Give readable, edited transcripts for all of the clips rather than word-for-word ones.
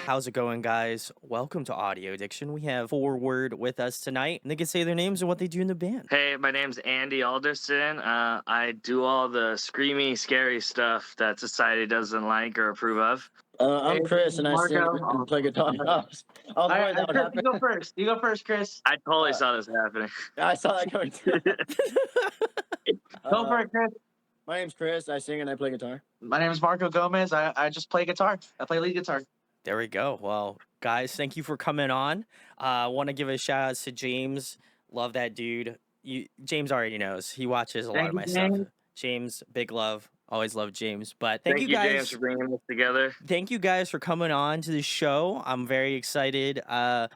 How's it going, guys? Welcome to Audio Addiction. We have Foreword with us tonight, and they can say their names and what they do in the band. Hey, my name's Andy Alderson. I do all the screamy, scary stuff that society doesn't like or approve of. I'm Chris, and I sing and play guitar. All right, Chris, you go first. You go first, Chris. I totally saw this happening. I saw that going through. Go for it, Chris. My name's Chris. I sing and I play guitar. My name is Marco Gomez. I just play guitar. I play lead guitar. There we go. Well, guys, thank you for coming on. I want to give a shout out to James. Love that dude. James already knows. He watches a lot of my stuff. James, big love. Always love James. But thank you guys, James, for bringing us together. Thank you guys for coming on to the show. I'm very excited. I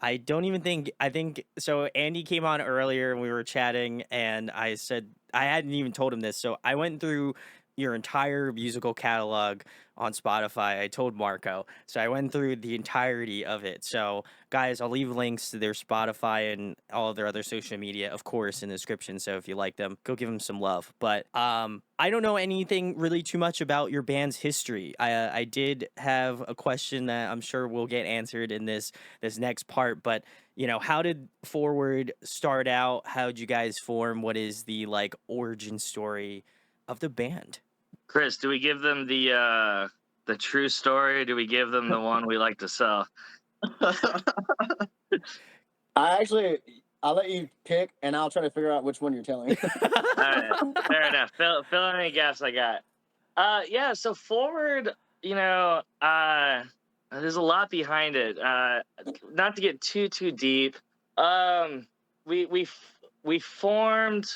think so. Andy came on earlier and we were chatting, and I said I hadn't even told him this. So I went through your entire musical catalog on Spotify. I told Marco. So I went through the entirety of it. So guys, I'll leave links to their Spotify and all of their other social media, of course, in the description. So if you like them, go give them some love. But I don't know anything really too much about your band's history. I did have a question that I'm sure will get answered in this next part, but you know, how did Foreword start out? How did you guys form? What is the origin story of the band? Chris, do we give them the true story, or do we give them the one we like to sell? I'll let you pick, and I'll try to figure out which one you're telling. All right, fair enough. Fill in any gaps I got. Yeah. So Foreword, there's a lot behind it. Not to get too deep. We formed,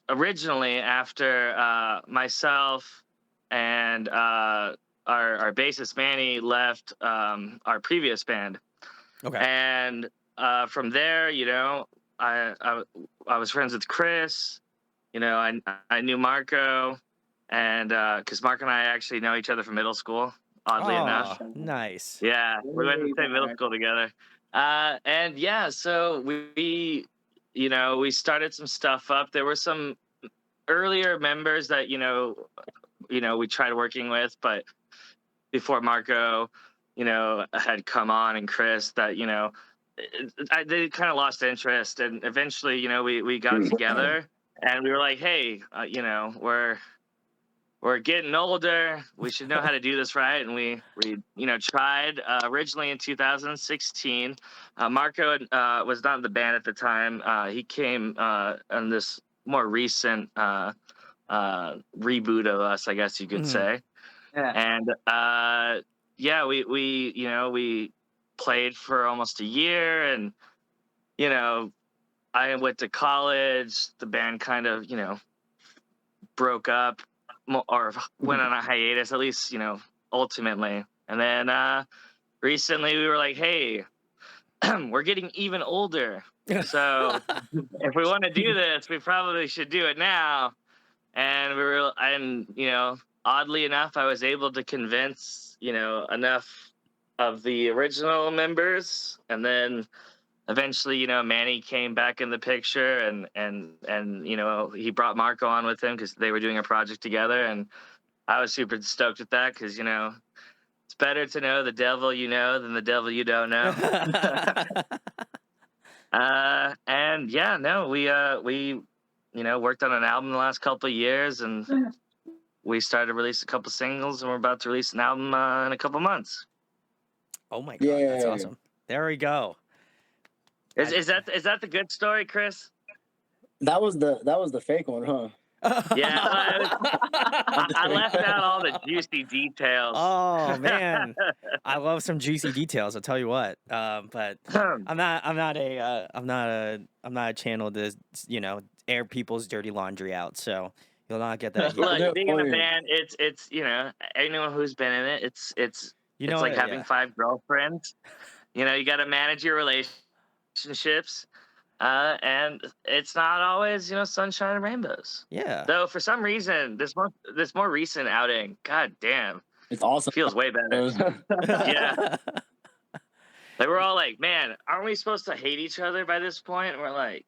originally after myself and our bassist Manny left our previous band. Okay. And from there, I was friends with Chris. I knew Marco, and because Marco and I actually know each other from middle school, oddly enough. Nice. Yeah, we went to the same middle school together. And yeah, so we started some stuff up. There were some earlier members that we tried working with, but before Marco had come on, and Chris, that they kind of lost interest, and eventually we got together, and we were like, hey, we're getting older, we should know how to do this right. And we tried originally in 2016. Marco was not in the band at the time. He came on this more recent reboot of us, I guess you could say. Yeah. And we played for almost a year, and I went to college. The band kind of broke up, or went on a hiatus, at least ultimately. And then recently we were like, hey, we're getting even older, so if we want to do this, we probably should do it now. And oddly enough, I was able to convince enough of the original members, and then eventually Manny came back in the picture, and he brought Marco on with him because they were doing a project together, and I was super stoked with that because it's better to know the devil you know than the devil you don't know. And yeah, no, we worked on an album the last couple of years, and we started to release a couple singles, and we're about to release an album in a couple months. Oh my God, that's awesome. There we go. Is that the good story, Chris? That was the fake one, huh? Yeah, I left out all the juicy details. Oh man, I love some juicy details. I'll tell you what. But I'm not a channel to air people's dirty laundry out. So you'll not get that. Look, being in a band, it's anyone who's been in it, it's like having 5 girlfriends. You got to manage your relationships. And it's not always, sunshine and rainbows. Yeah. Though for some reason, this more recent outing, god damn, it's awesome. Feels way better. Yeah. Like we're all like, man, aren't we supposed to hate each other by this point? And we're like,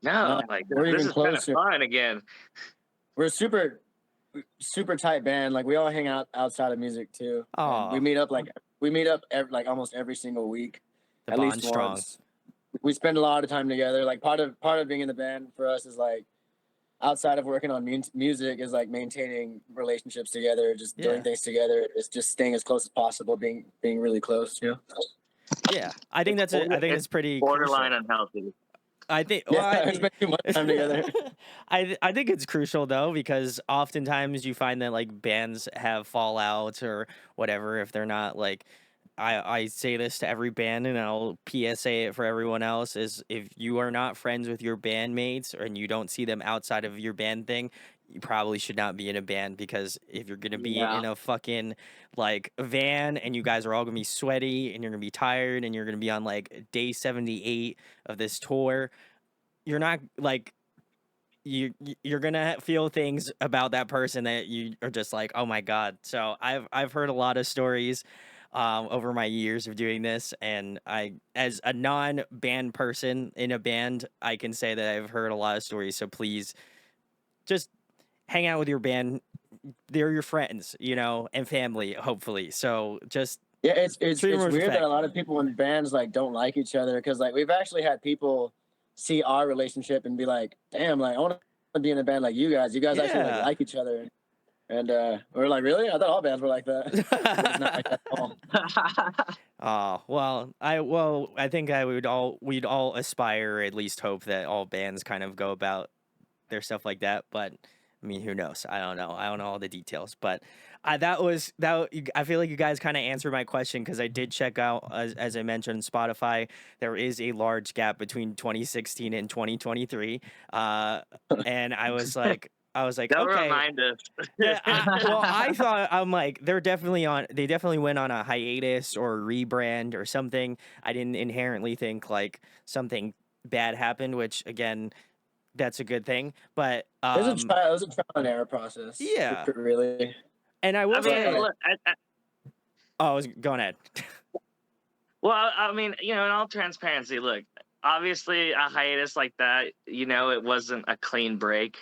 no, like we're this even is kind of closer. fun again. We're super super tight band. Like we all hang out outside of music too. And Oh, we meet up like almost every single week, the at least bond's strong. once. We spend a lot of time together. Like part of being in the band for us is like outside of working on music is like maintaining relationships together, just doing Yeah. things together. It's just staying as close as possible, being really close. You know. Yeah. I think It's it's pretty borderline crucial. unhealthy. I think Yeah, we spend too much time together. I think it's crucial though, because oftentimes you find that like bands have fallouts or whatever if they're not like, I say this to every band and I'll PSA it for everyone else, is if you are not friends with your bandmates and you don't see them outside of your band thing, you probably should not be in a band, because if you're gonna be Yeah. in a fucking like van and you guys are all gonna be sweaty and you're gonna be tired and you're gonna be on like day 78 of this tour, you're not like, you're gonna feel things about that person that you are just like, oh my god. So I've heard a lot of stories over my years of doing this, and I, as a non-band person in a band, I can say that I've heard a lot of stories. So please just hang out with your band. They're your friends, and family, hopefully. So just Yeah, it's treat them with weird that respect. a lot of people in bands like don't like each other, because like we've actually had people see our relationship and be like, "Damn, like I want to be in a band like you guys. You guys actually Yeah. like each other." And we're like, "Really? I thought all bands were like that." But it's not like that at all. Oh, I think we'd all aspire, or at least hope, that all bands kind of go about their stuff like that. But I mean, who knows? I don't know. I don't know all the details. But I feel like you guys kind of answered my question, because I did check out, as I mentioned, Spotify. There is a large gap between 2016 and 2023, and I was like, Don't okay. remind us. Yeah, I thought, I'm like, they definitely went on a hiatus or rebrand or something. I didn't inherently think like something bad happened, which again, that's a good thing. But It was a trial and error process, yeah, really. and I I will mean, say, look, oh, I was going ahead. well, I mean, in all transparency, look, obviously a hiatus like that, it wasn't a clean break.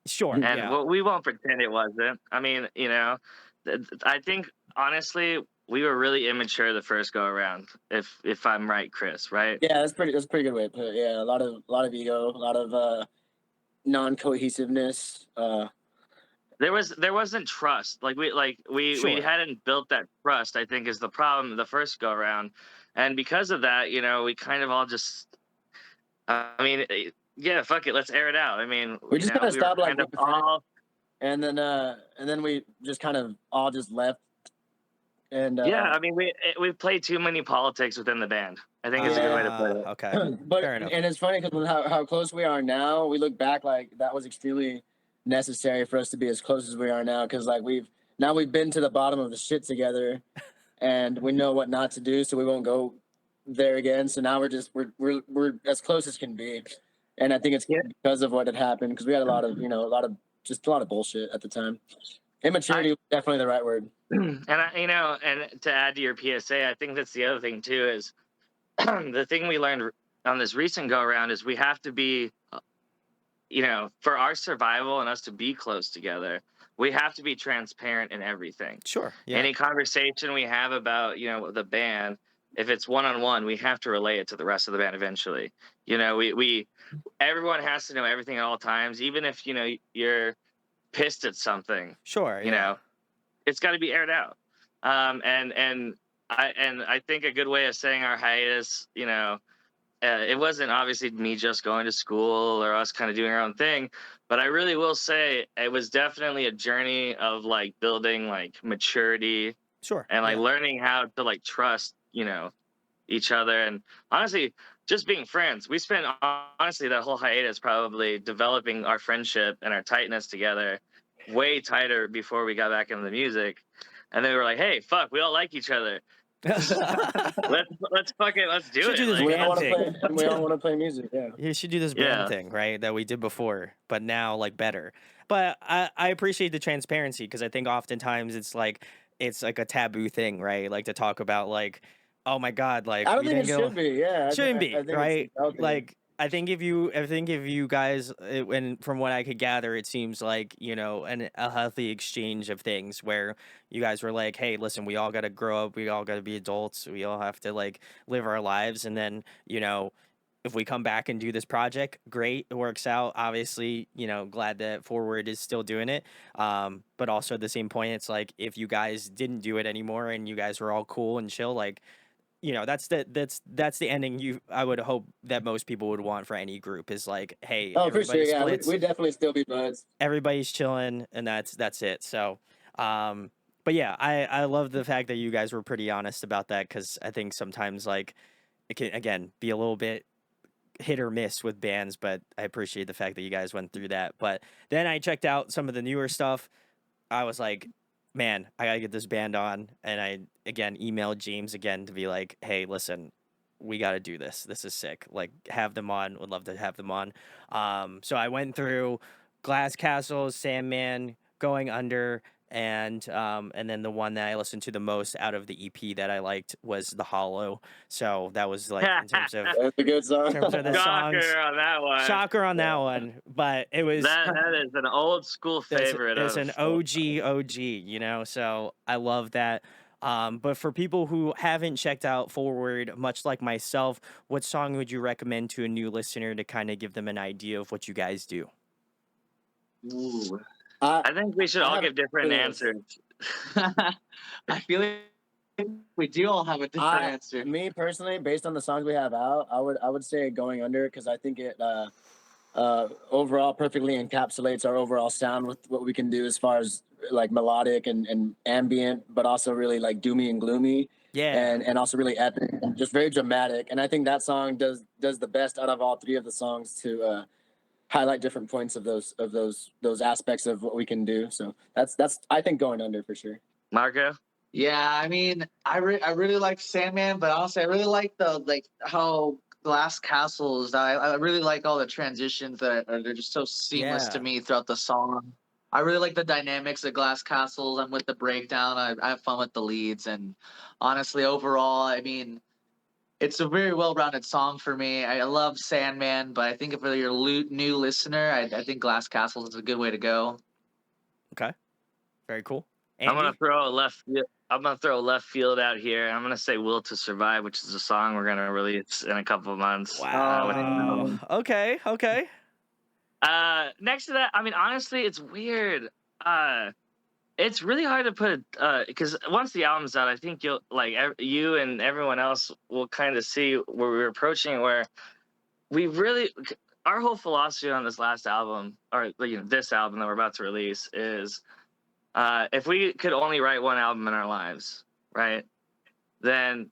Sure, And yeah, we won't pretend it wasn't. I mean, I think honestly we were really immature the first go around. If I'm right, Chris, right? Yeah, that's a pretty good way to put it. Yeah, a lot of ego, a lot of non cohesiveness. There wasn't trust. Like we sure, hadn't built that trust, I think, is the problem the first go around. And because of that, we kind of all just I mean, yeah, fuck it, let's air it out. I mean, We just kind of we were stopped like kind of being friends, all and then we just kind of all just left. And yeah, I mean, we played too many politics within the band, I think is a good way to put it. okay, but fair enough. and it's funny because how close we are now, we look back like that was extremely necessary for us to be as close as we are now, because like we've been to the bottom of the shit together, and we know what not to do, so we won't go there again. So now we're as close as can be, and I think it's Yeah. because of what had happened, because we had a lot of just a lot of bullshit at the time. Immaturity was definitely the right word. And and to add to your PSA, I think that's the other thing too, is the thing we learned on this recent go around is we have to be, for our survival and us to be close together, we have to be transparent in everything. Sure, yeah, Any conversation we have about, the band, if it's one-on-one, we have to relay it to the rest of the band eventually. We everyone has to know everything at all times, even if, you're pissed at something, sure, yeah, it's got to be aired out. And I think a good way of saying our hiatus, it wasn't obviously me just going to school or us kind of doing our own thing, but I really will say it was definitely a journey of like building like maturity sure, and like yeah. learning how to like trust, each other. And honestly, just being friends. We spent honestly that whole hiatus probably developing our friendship and our tightness together way tighter before we got back into the music. And then we were like, hey, fuck, we all like each other. let's fuck it, let's do Should it. do this Like, We all band want to thing. play, and we all want to play music. Yeah. You should do this band yeah. thing, right? That we did before, but now like better. But I appreciate the transparency, because I think oftentimes it's like a taboo thing, right? Like to talk about like, oh my god, like I don't we think didn't it go, should be. Yeah, shouldn't I be, think right? it's healthy. Like I think if you guys, and from what I could gather, it seems like, a healthy exchange of things where you guys were like, hey, listen, we all got to grow up, we all got to be adults, we all have to like live our lives, and then if we come back and do this project, great, it works out. Obviously, glad that Forward is still doing it. But also at the same point, it's like if you guys didn't do it anymore and you guys were all cool and chill, like that's the ending I would hope that most people would want for any group is like, hey, Oh, for sure. everybody Yeah, splits, we definitely still be buds. everybody's chilling, and that's it. So, but yeah, I love the fact that you guys were pretty honest about that, because I think sometimes like it can again be a little bit hit or miss with bands, but I appreciate the fact that you guys went through that. But then I checked out some of the newer stuff. I was like, man, I gotta get this band on. And I again emailed James again to be like, hey, listen, we gotta do this. This is sick. Like, have them on. Would love to have them on. So I went through Glass Castles, Sandman, Going Under, and then the one that I listened to the most out of the EP that I liked was The Hollow. So that was like in terms of That's a good song. the songs. Shocker on that one. Shocker on that one, but it was That is an old school favorite. there's of an OG, so I love that. But for people who haven't checked out Forward, much like myself, what song would you recommend to a new listener to kind of give them an idea of what you guys do? Ooh. I think we should all give different answers. I feel like we do all have a different answer. Me personally, based on the songs we have out, I would say Going Under, because I think it overall perfectly encapsulates our overall sound with what we can do as far as like melodic and ambient, but also really like doomy and gloomy. Yeah. And also really epic and just very dramatic. And I think that song does the best out of all three of the songs to highlight different points of those aspects of what we can do. So that's I think Going Under for sure. Marco? Yeah, I mean, I really like Sandman, but honestly, I really like how Glass Castles. I really like all the transitions they're just so seamless to Yeah. me throughout the song. I really like the dynamics of Glass Castles. I'm with the breakdown. I have fun with the leads, and honestly, overall, I mean, it's a very well-rounded song for me. I love Sandman, but I think if you're a new listener, I think Glass Castles is a good way to go. Okay. Very cool. I'm gonna Andy? throw a left field out here. I'm gonna say "Will to Survive," which is a song we're gonna release in a couple of months. Wow. Okay. Next to that, I mean, honestly, it's weird. It's really hard to put because once the album's out, I think you'll like you and everyone else will kind of see where we're approaching. Where we really, our whole philosophy on this last album, or this album that we're about to release, is if we could only write one album in our lives, right? Then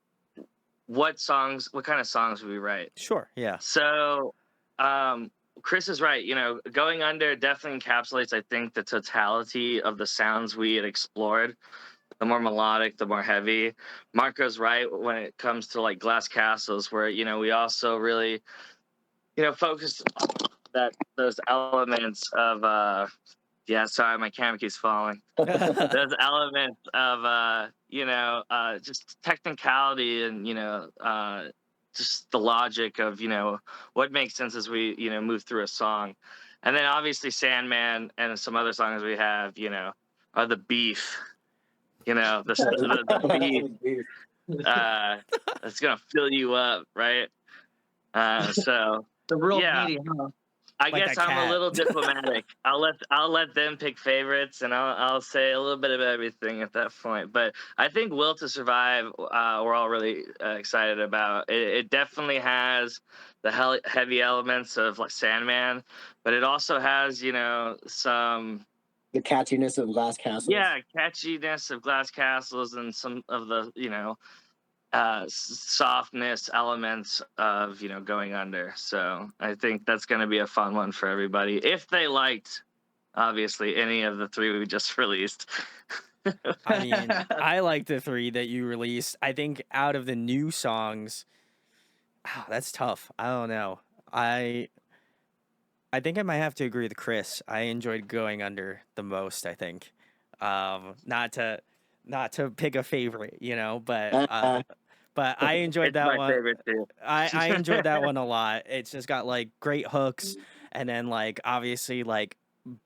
what kind of songs would we write? Sure. Yeah. So, Chris is right. Going Under definitely encapsulates, I think, the totality of the sounds we had explored. The more melodic, the more heavy. Marco's right when it comes to like Glass Castles, where we also really, focused on those elements of. Yeah, sorry, my camera keeps falling. Those elements of just technicality and just the logic of what makes sense as we move through a song. And then obviously Sandman and some other songs we have are the beef, the beef that's gonna fill you up, right? So The real yeah. meaty, huh? I Like guess that I'm cat. a little diplomatic. I'll let them pick favorites, and I'll say a little bit of everything at that point. But I think "Will to Survive" we're all really excited about. It definitely has the heavy elements of like Sandman, but it also has some The catchiness of Glass Castles. yeah catchiness of Glass Castles and some of the softness elements of Going Under. So I think that's going to be a fun one for everybody if they liked obviously any of the three we just released. I mean, I like the three that you released. I think out of the new songs, that's tough. I don't know. I think I might have to agree with Chris. I enjoyed Going Under the most, I think. Not to pick a favorite, but But I enjoyed It's that my one. favorite too. I enjoyed that one a lot. It's just got like great hooks, and then like obviously like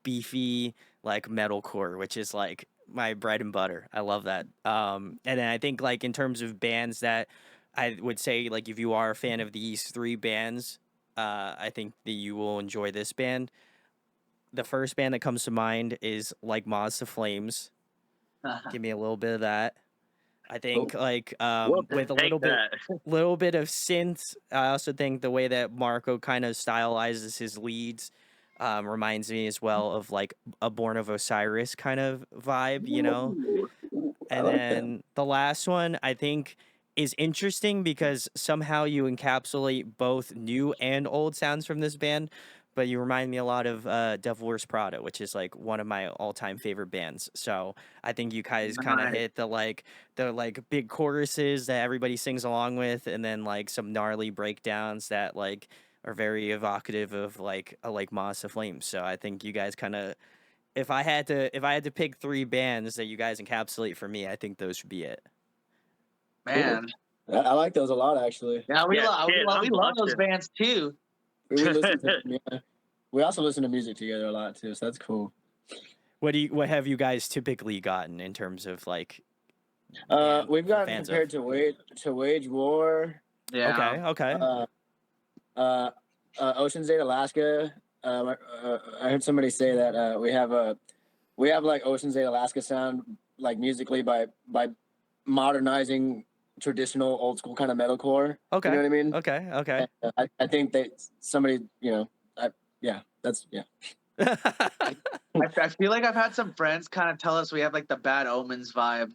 beefy like metalcore, which is like my bread and butter. I love that. And then I think like in terms of bands that I would say like if you are a fan of these three bands, I think that you will enjoy this band. The first band that comes to mind is like Moths to Flames. Give me a little bit of that. I think like We'll with a take that. little bit of synth. I also think the way that Marco kind of stylizes his leads reminds me as well of like a Born of Osiris kind of vibe, you know. I And like that. then the last one I think is interesting because somehow you encapsulate both new and old sounds from this band. But you remind me a lot of Devil Wears Prada, which is like one of my all-time favorite bands. So I think you guys kind of Nice. hit the like big choruses that everybody sings along with, and then like some gnarly breakdowns that like are very evocative of like a like Moss of Flames. So I think you guys kind of if I had to pick three bands that you guys encapsulate for me, I think those would be it. Man, I like those a lot, actually. yeah, we Yeah, love we shit, love, we I'm love those blushing. bands too. We listen to them, yeah. We also listen to music together a lot too, so that's cool. What have you guys typically gotten in terms of like band We've gotten fans compared of? to Wage War, Yeah. Okay. uh, Ocean's 8, Alaska. I heard somebody say that we have like Ocean's 8, Alaska sound like musically by modernizing traditional old school kind of metalcore. You know Okay. what I mean? Okay. And, I think that somebody, that's yeah. I feel like I've had some friends kind of tell us we have like the Bad Omens vibe.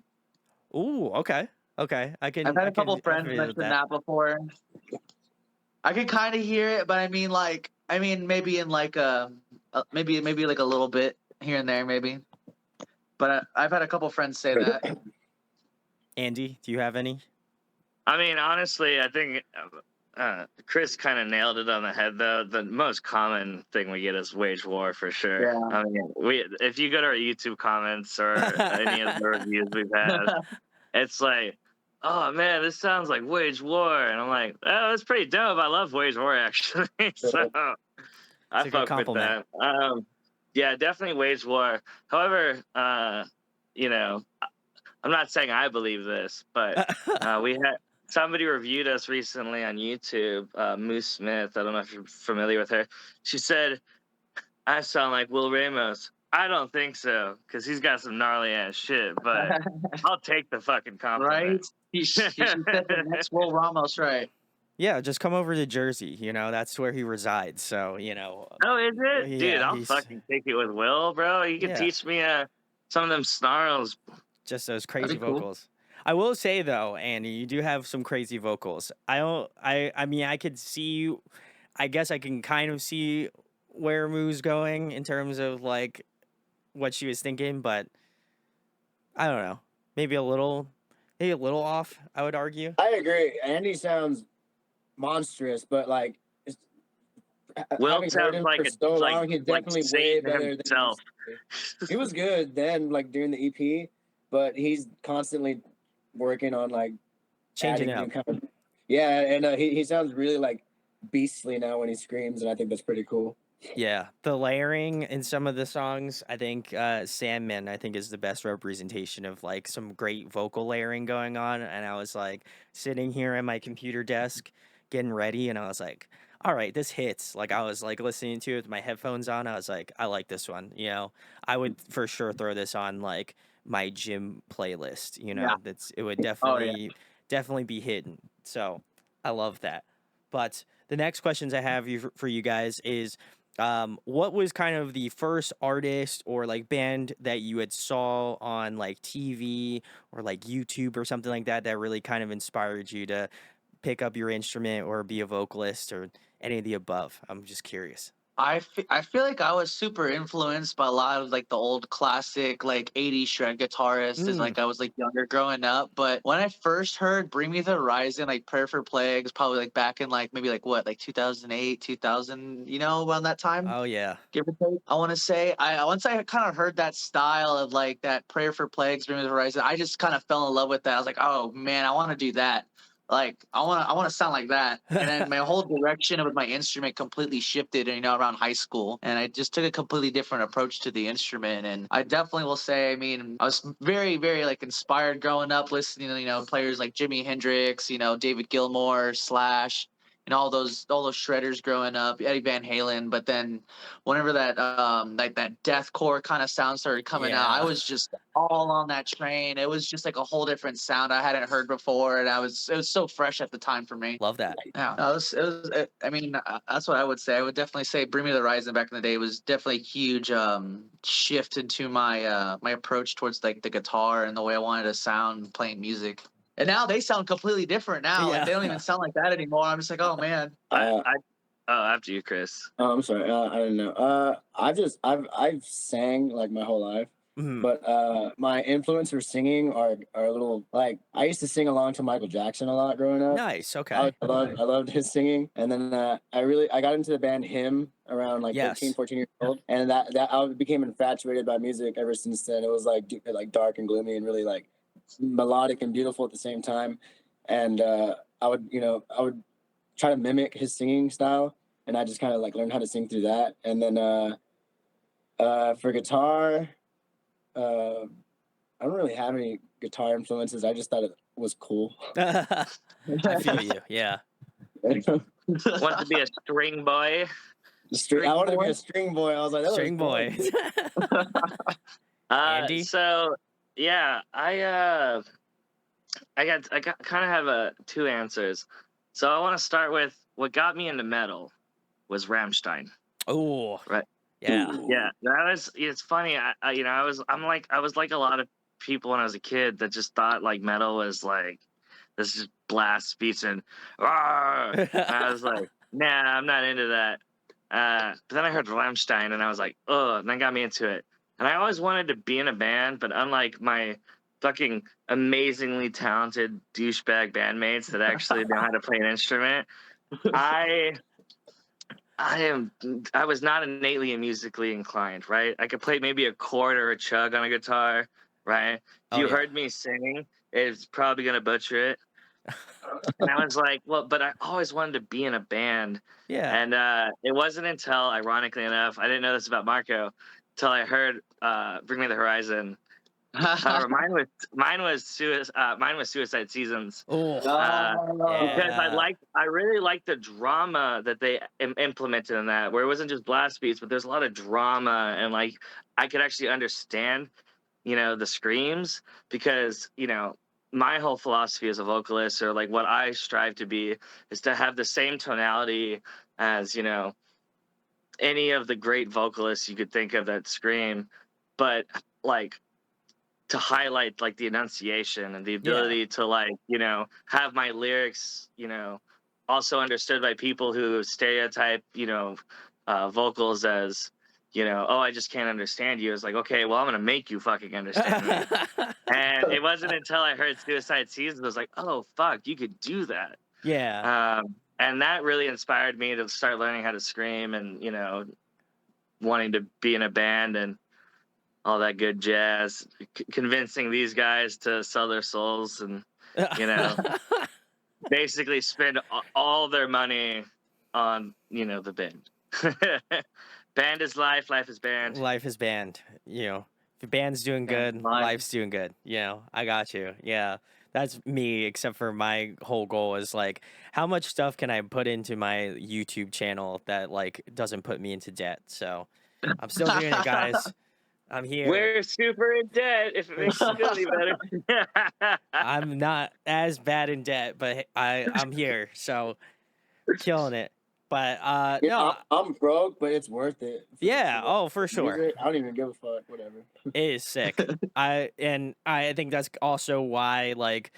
Ooh, okay. Okay. I've had a couple I'm friends familiar with mention that. that before. I can kind of hear it, but I mean, maybe in like maybe like a little bit here and there, maybe. But I've had a couple friends say that. Andy, do you have any? I mean, honestly, I think Chris kind of nailed it on the head, though. The most common thing we get is wage war for sure. Yeah. I mean, if you go to our YouTube comments or any of the reviews we've had, it's like, oh man, this sounds like wage war, and I'm like, oh, that's pretty dope. I love wage war actually, so I It's a good fuck with compliment. that. Yeah, definitely wage war. However, you know, I'm not saying I believe this, but we had somebody reviewed us recently on YouTube, Moose Smith. I don't know if you're familiar with her. She said, I sound like Will Ramos. I don't think so, because he's got some gnarly ass shit, but I'll take the fucking Right? compliment. She said the next Will Ramos, right? Yeah, just come over to Jersey. You know, that's where he resides. So, you know, Oh, is it? Dude, yeah, I'll he's fucking kick it with Will, bro. You can yeah, teach me some of them snarls. just those That'd crazy be cool. vocals. I will say though, Andy, you do have some crazy vocals. I don't I mean, I could see I guess I can kind of see where Moo's going in terms of like what she was thinking, but I don't know. Maybe a little off, I would argue. I agree. Andy sounds monstrous, but like Will having heard sounds him like for so like long, he's definitely way Satan better than he himself. used to be. He was good then, like during the EP, but he's constantly working on like Changing adding it new up. kind of yeah, and he sounds really like beastly now when he screams, and I think that's pretty cool. Yeah, the layering in some of the songs, I think Sandman, I think is the best representation of like some great vocal layering going on. And I was like sitting here at my computer desk getting ready, and I was like, all right, this hits. Like I was like listening to it with my headphones on. I was like, I like this one. You know, I would for sure throw this on like my gym playlist. You Yeah. know, it would Oh yeah. definitely be hidden. So I love that. But the next questions I have for you guys is what was kind of the first artist or like band that you had saw on like TV or like YouTube or something like that that really kind of inspired you to pick up your instrument or be a vocalist or any of the above? I'm just curious. I feel like I was super influenced by a lot of like the old classic like 80s shred guitarists as Mm. like I was like younger growing up. But when I first heard Bring Me the Horizon, like Prayer for Plagues, probably like back in like maybe like what, like 2008, 2000, you know, around that time, Oh yeah. give or take. I want to say I once I kind of heard that style of like that Prayer for Plagues, Bring Me the Horizon, I just kind of fell in love with that. I was like, oh man, I want to do that. like I want to sound like that. And then my whole direction with my instrument completely shifted, you know, around high school, and I just took a completely different approach to the instrument. And I definitely will say, I mean, I was very, very like inspired growing up, listening to, you know, players like Jimi Hendrix, you know, David Gilmour, Slash, and all those shredders growing up, Eddie Van Halen. But then whenever that like that deathcore kind of sound started coming out, I Yeah. was just all on that train. It was just like a whole different sound I hadn't heard before, and it was so fresh at the time for me. Love that. Yeah, no, I mean, that's what I would say. I would definitely say "Bring Me the Horizon" back in the day was definitely a huge shift into my my approach towards like the guitar and the way I wanted to sound playing music. And now they sound completely different now. Like Yeah. they don't even sound like that anymore. I'm just like, oh man. Uh, After you, Chris. oh, I'm sorry. I don't know. I've sang like my whole life, Mhm. but my influence for singing are a little like I used to sing along to Michael Jackson a lot growing up. Nice. Okay. I loved his singing, and then I got into the band Him around like Yes. 13, 14 years old, and that I became infatuated by music ever since then. It was like dark and gloomy and really like melodic and beautiful at the same time, and I would try to mimic his singing style, and I just kind of like learned how to sing through that. And then for guitar, I don't really have any guitar influences. I just thought it was cool. I feel you. Yeah. Want to be a string boy? I wanted to be a string boy. I was like, that String boy. Andy? So yeah, I kind of have two answers. So I want to start with what got me into metal was Rammstein. Oh. Right. Yeah. Yeah, it's funny. I was like a lot of people when I was a kid that just thought like metal was like this just blast beats and and I was like, nah, I'm not into that. But then I heard Rammstein and I was like, oh, and that got me into it. And I always wanted to be in a band, but unlike my fucking amazingly talented douchebag bandmates that actually know how to play an instrument, I I was not innately musically inclined, right? I could play maybe a chord or a chug on a guitar, right? If Oh, you yeah. heard me sing, it's probably gonna butcher it. And I was like, well, but I always wanted to be in a band. Yeah. And it wasn't until, ironically enough, I didn't know this about Marco, until I heard "Bring Me the Horizon." However, mine was Suicide Seasons. Oh. Because Yeah. I really liked the drama that they implemented in that, where it wasn't just blast beats, but there's a lot of drama, and like I could actually understand, the screams, because my whole philosophy as a vocalist, or like what I strive to be, is to have the same tonality as any of the great vocalists you could think of that scream, but like to highlight like the enunciation and the ability to like have my lyrics also understood by people who stereotype vocals as oh, I just can't understand you. It's like, okay, well, I'm gonna make you fucking understand me. And it wasn't until I heard Suicide Seasons I was like, oh fuck, you could do that. Yeah. And that really inspired me to start learning how to scream, and wanting to be in a band and all that good jazz, convincing these guys to sell their souls and basically spend all their money on the band. Band is life, life is band. Life is band. If your band's doing good, life's doing good. I got you. Yeah. That's me, except for my whole goal is like, how much stuff can I put into my YouTube channel that like doesn't put me into debt? So I'm still doing it, guys. I'm here. We're super in debt, if it makes you feel any better. I'm not as bad in debt, but I'm here, so killing it. But no, I'm broke, but it's worth it. For sure. Music, I don't even give a fuck. Whatever. It is sick. I think that's also why like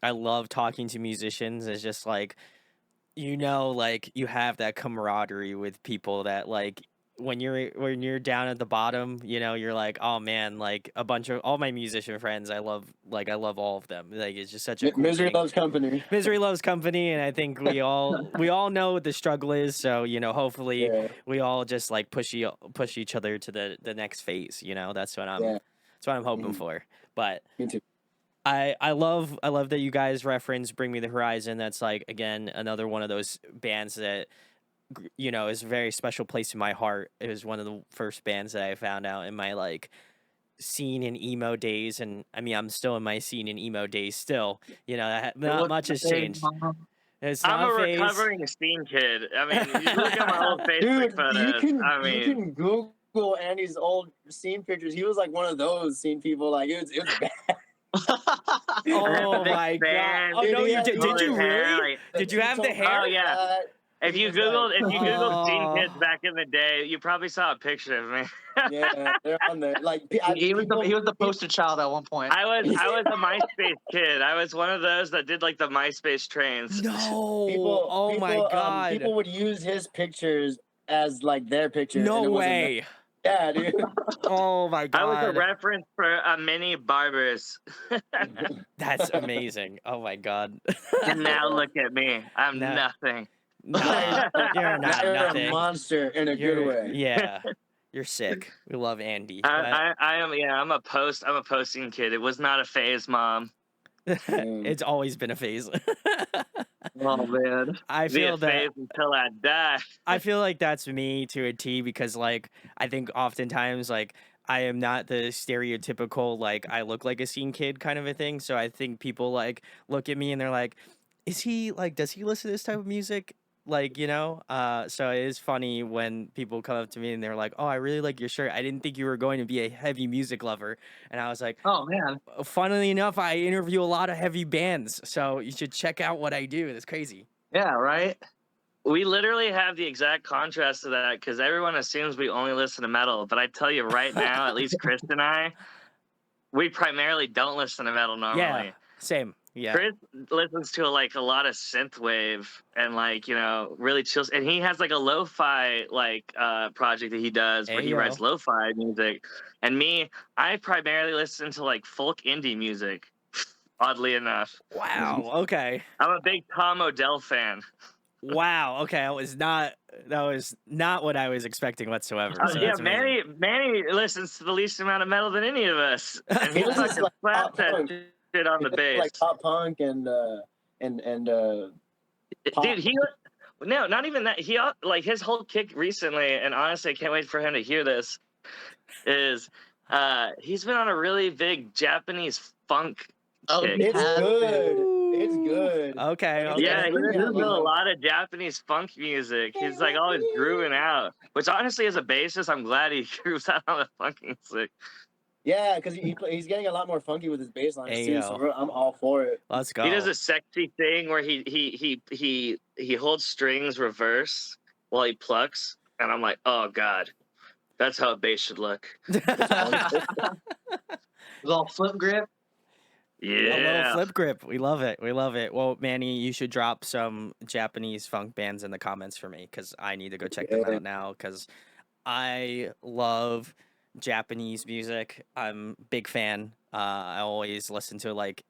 I love talking to musicians. Is just like like you have that camaraderie with people that like when you're down at the bottom, you're like, oh man, like a bunch of all my musician friends, I love all of them. Like it's just such a cool Misery thing. loves company. Misery loves company, and I think we all know what the struggle is. So hopefully we all just like push each other to the next phase. That's what I'm hoping for. But me too. I love that you guys reference Bring Me the Horizon. That's like again another one of those bands that you know is a very special place in my heart. It was one of the first bands that I found out in my like scene and emo days, and I mean I'm still in my scene and emo days still. You know, It not wasn't much a has phase, changed. Mom. It's I'm not a a phase. recovering scene kid. I mean, you look at my old Facebook Dude, you photos. can I you mean, can Google Andy's old scene pictures. He was like one of those scene people. Like it was bad. I had the Oh big my god! band, Oh Dude, no, he you had did? Did colored you hair. really? Like, the Did you have the two-tone hair? oh yeah. cut. If He you was like, Googled scene kids Oh, back in the day, you probably saw a picture of me. yeah, they're on there. Like He was people, the poster child at one point. I was a MySpace kid. I was one of those that did like the MySpace trains. no! Oh my god! people would use his pictures as like their picture, and No it wasn't. way! Yeah, dude. Oh my I was a god! reference for a mini barbers. That's amazing! Oh my god! And now look at me. I'm No. nothing. Nah, you're Now not you're a nothing. monster in a good way. Yeah, you're sick. We love Andy, but I am, yeah, I'm a posting kid. It was not a phase, Mom. it's always been a phase. Oh man. I Be a feel that phase until I die. I feel like that's me to a T because like I think oftentimes like I am not the stereotypical like I look like a scene kid kind of a thing. So I think people like look at me and they're like, is he like does he listen to this type of music? Like, you know? So it is funny when people come up to me and they're like, oh, I really like your shirt. I didn't think you were going to be a heavy music lover. And I was like, Oh man. funnily enough, I interview a lot of heavy bands. So you should check out what I do. It's crazy. Yeah, right? We literally have the exact contrast to that because everyone assumes we only listen to metal. But I tell you right now, at least Chris and I, we primarily don't listen to metal normally. Yeah, same. Yeah. Chris listens to like a lot of synthwave and like, you know, really chills. And he has like a lo-fi like project that he does where he Ayo. writes lo-fi music. And me, I primarily listen to like folk indie music, oddly enough. Wow. Okay. I'm a big Tom Odell fan. Wow. Okay. That was not what I was expecting whatsoever. So Yeah, that's amazing. Manny listens to the least amount of metal than any of us. And he He listens fucking to, like, slaps pop that punk. shit on the bass. Like pop punk and pop. Dude, no, not even that. He like his whole kick recently, and honestly, I can't wait for him to hear this. Is he's been on a really big Japanese funk Oh, kick. It's Yeah. good. It's good. Okay. And Okay. Yeah, he's really doing a like- lot of Japanese funk music. He's like always grooving out. Which honestly, as a bassist, I'm glad he grooves out on the funk music. Yeah, because he's getting a lot more funky with his bass lines too. So Ayo. I'm all for it. Let's go. He does a sexy thing where he holds strings reverse while he plucks, and I'm like, oh god, that's how a bass should look. Little flip grip. A little Yeah. flip grip. We love it. We love it. Well, Manny, you should drop some Japanese funk bands in the comments for me because I need to go check them Yeah. out now because I love Japanese music. I'm a big fan. I always listen to like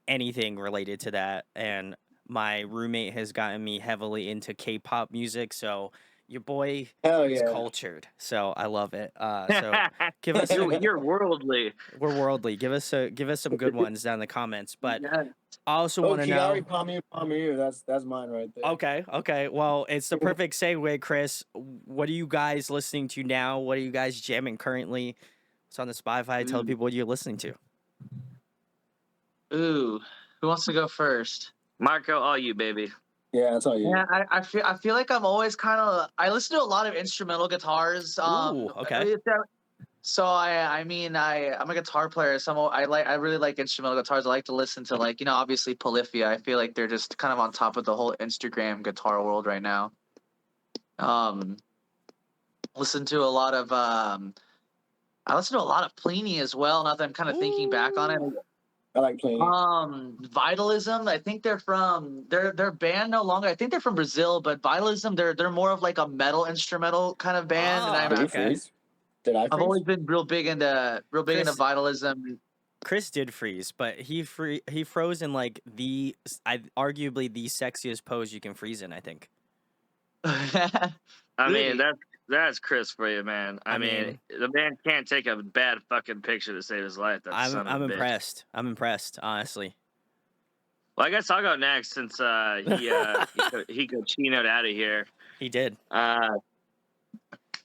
anything related to that. And my roommate has gotten me heavily into K-pop music. So your boy Hell is yeah. cultured. So I love it. So give us You're worldly. we're worldly. Give us some good ones down in the comments. But Yeah. I also Oh, want to know. Kigari Pamu. That's mine right there. Okay. Well, it's the perfect segue, Chris. What are you guys listening to now? What are you guys jamming currently? It's on the Spotify. Tell people what you're listening to. Ooh. Who wants to go first? Marco, all you, baby. Yeah, that's all you. Yeah, I feel like I'm always kind of I listen to a lot of instrumental guitars. Ooh, okay. So I'm a guitar player. So I really like instrumental guitars. I like to listen to like obviously Polyphia. I feel like they're just kind of on top of the whole Instagram guitar world right now. Listen to a lot of I listen to a lot of Pliny as well. Now that I'm kind of thinking back on it. I like playing. Vitalism. I think they're from they're band no longer. I think they're from Brazil, but Vitalism they're more of like a metal instrumental kind of band. Ah, And Did you okay. freeze? Did I freeze? I've always been real big into Chris- Vitalism. Chris did freeze, but he froze in like arguably the sexiest pose you can freeze in. I think. I Really? mean, that's Chris for you, man. I mean, the man can't take a bad fucking picture to save his life. That son of I'm a bitch. impressed. I'm impressed, honestly. Well, I guess I'll go next since he cochinoed out of here. He did.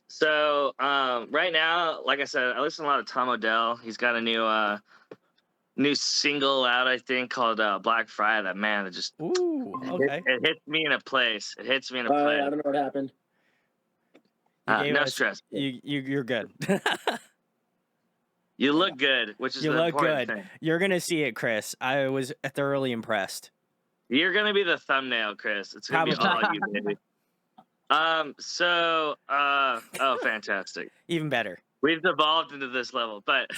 So right now, like I said, I listen to a lot of Tom Odell. He's got a new single out, I think, called Black Friday. That man, it just okay. it hits me in a place. It hits me in a I place. don't know what happened. No stress. You're good. You look good, which is You the look important good. thing. You're gonna see it, Chris. I was thoroughly impressed. You're gonna be the thumbnail, Chris. It's gonna be all you, baby. Oh, fantastic. Even better. We've devolved into this level, but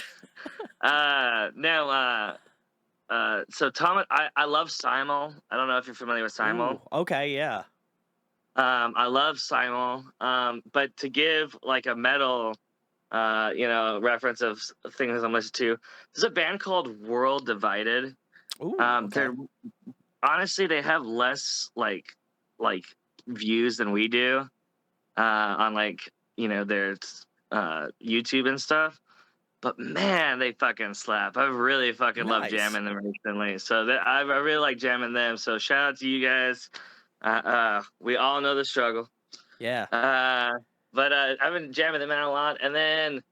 so Tom, I love Simul. I don't know if you're familiar with Simul. Ooh, okay, yeah. I love Simul. But to give like a metal, reference of things I'm listening to, there's a band called World Divided. Ooh, okay. They're honestly, they have less like views than we do on their YouTube and stuff. But man, they fucking slap. I really fucking love Nice. jamming them recently. So I really like jamming them. So shout out to you guys. We all know the struggle. Yeah. But I've been jamming them out a lot. And then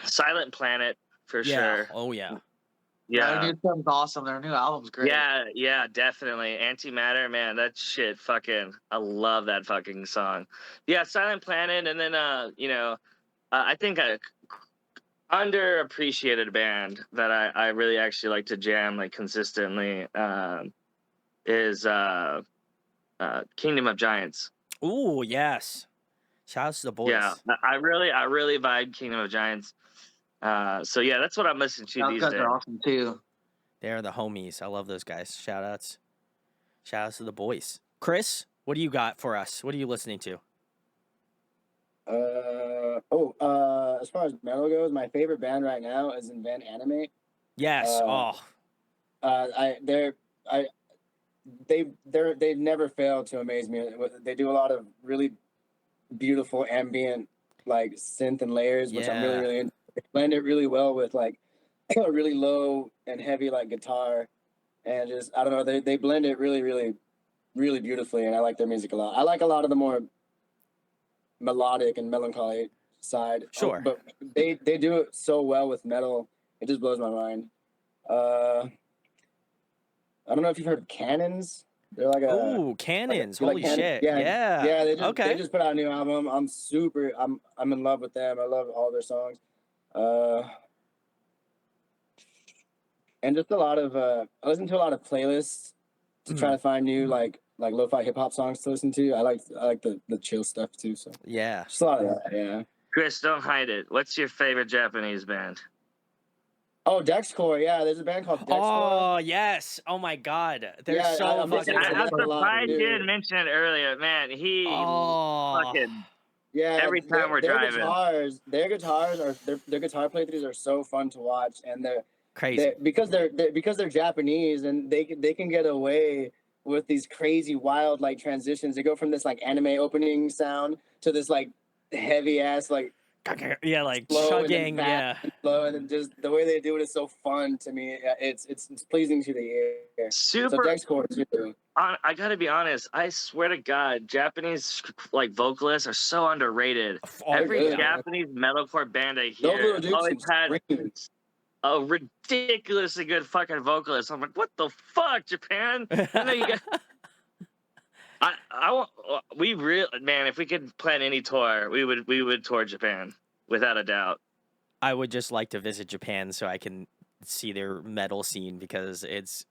Silent Planet for sure. Oh yeah. Yeah. Their new stuff's awesome. Their new album's great. Yeah, definitely. Antimatter, man, that shit fucking, I love that fucking song. Yeah, Silent Planet, and then I think a underappreciated band that I really actually like to jam like consistently is Kingdom of Giants. Ooh, yes. Shout out to the boys. Yeah, I really vibe Kingdom of Giants. So yeah, that's what I'm listening to Those these guys days. are awesome too. They're the homies. I love those guys. Shout outs to the boys. Chris, what do you got for us? What are you listening to? As far as metal goes, my favorite band right now is Invent Animate. Yes. They've never failed to amaze me. They do a lot of really beautiful ambient like synth and layers, which I'm really into. They blend it really well with like a really low and heavy like guitar, and just I don't know, they blend it really really beautifully, and I like their music a lot. I like a lot of the more melodic and melancholy side. Sure. But they do it so well with metal. It just blows my mind. I don't know if you've heard Cannons. They're like Cannons. like Holy shit. Yeah. They just put out a new album. I'm in love with them. I love all their songs. And just a lot of I listen to a lot of playlists to try to find new like lo-fi hip hop songs to listen to. I like the chill stuff too. So yeah, just a lot of that. Yeah. Chris, don't hide it. What's your favorite Japanese band? Oh, Dexcore. Yeah, there's a band called Dexcore. Oh yes. Oh my God. They're so fucking. I'm a lot, surprised you dude. didn't mention it earlier, man. He fucking every time we're driving. Their guitar playthroughs are so fun to watch, and they're crazy because they're Japanese, and they can get away with these crazy wild like transitions. They go from this like anime opening sound to this like heavy ass like like slow chugging, and slow, and then just the way they do it is so fun to me. It's pleasing to the ear. Super. So Dexcore too. I gotta be honest. I swear to God, Japanese like vocalists are so underrated. Every Japanese metalcore band I hear always had a ridiculously good fucking vocalist. I'm like, what the fuck, Japan? I know you got. I want. We really, man. If we could plan any tour, we would tour Japan without a doubt. I would just like to visit Japan so I can see their metal scene because it's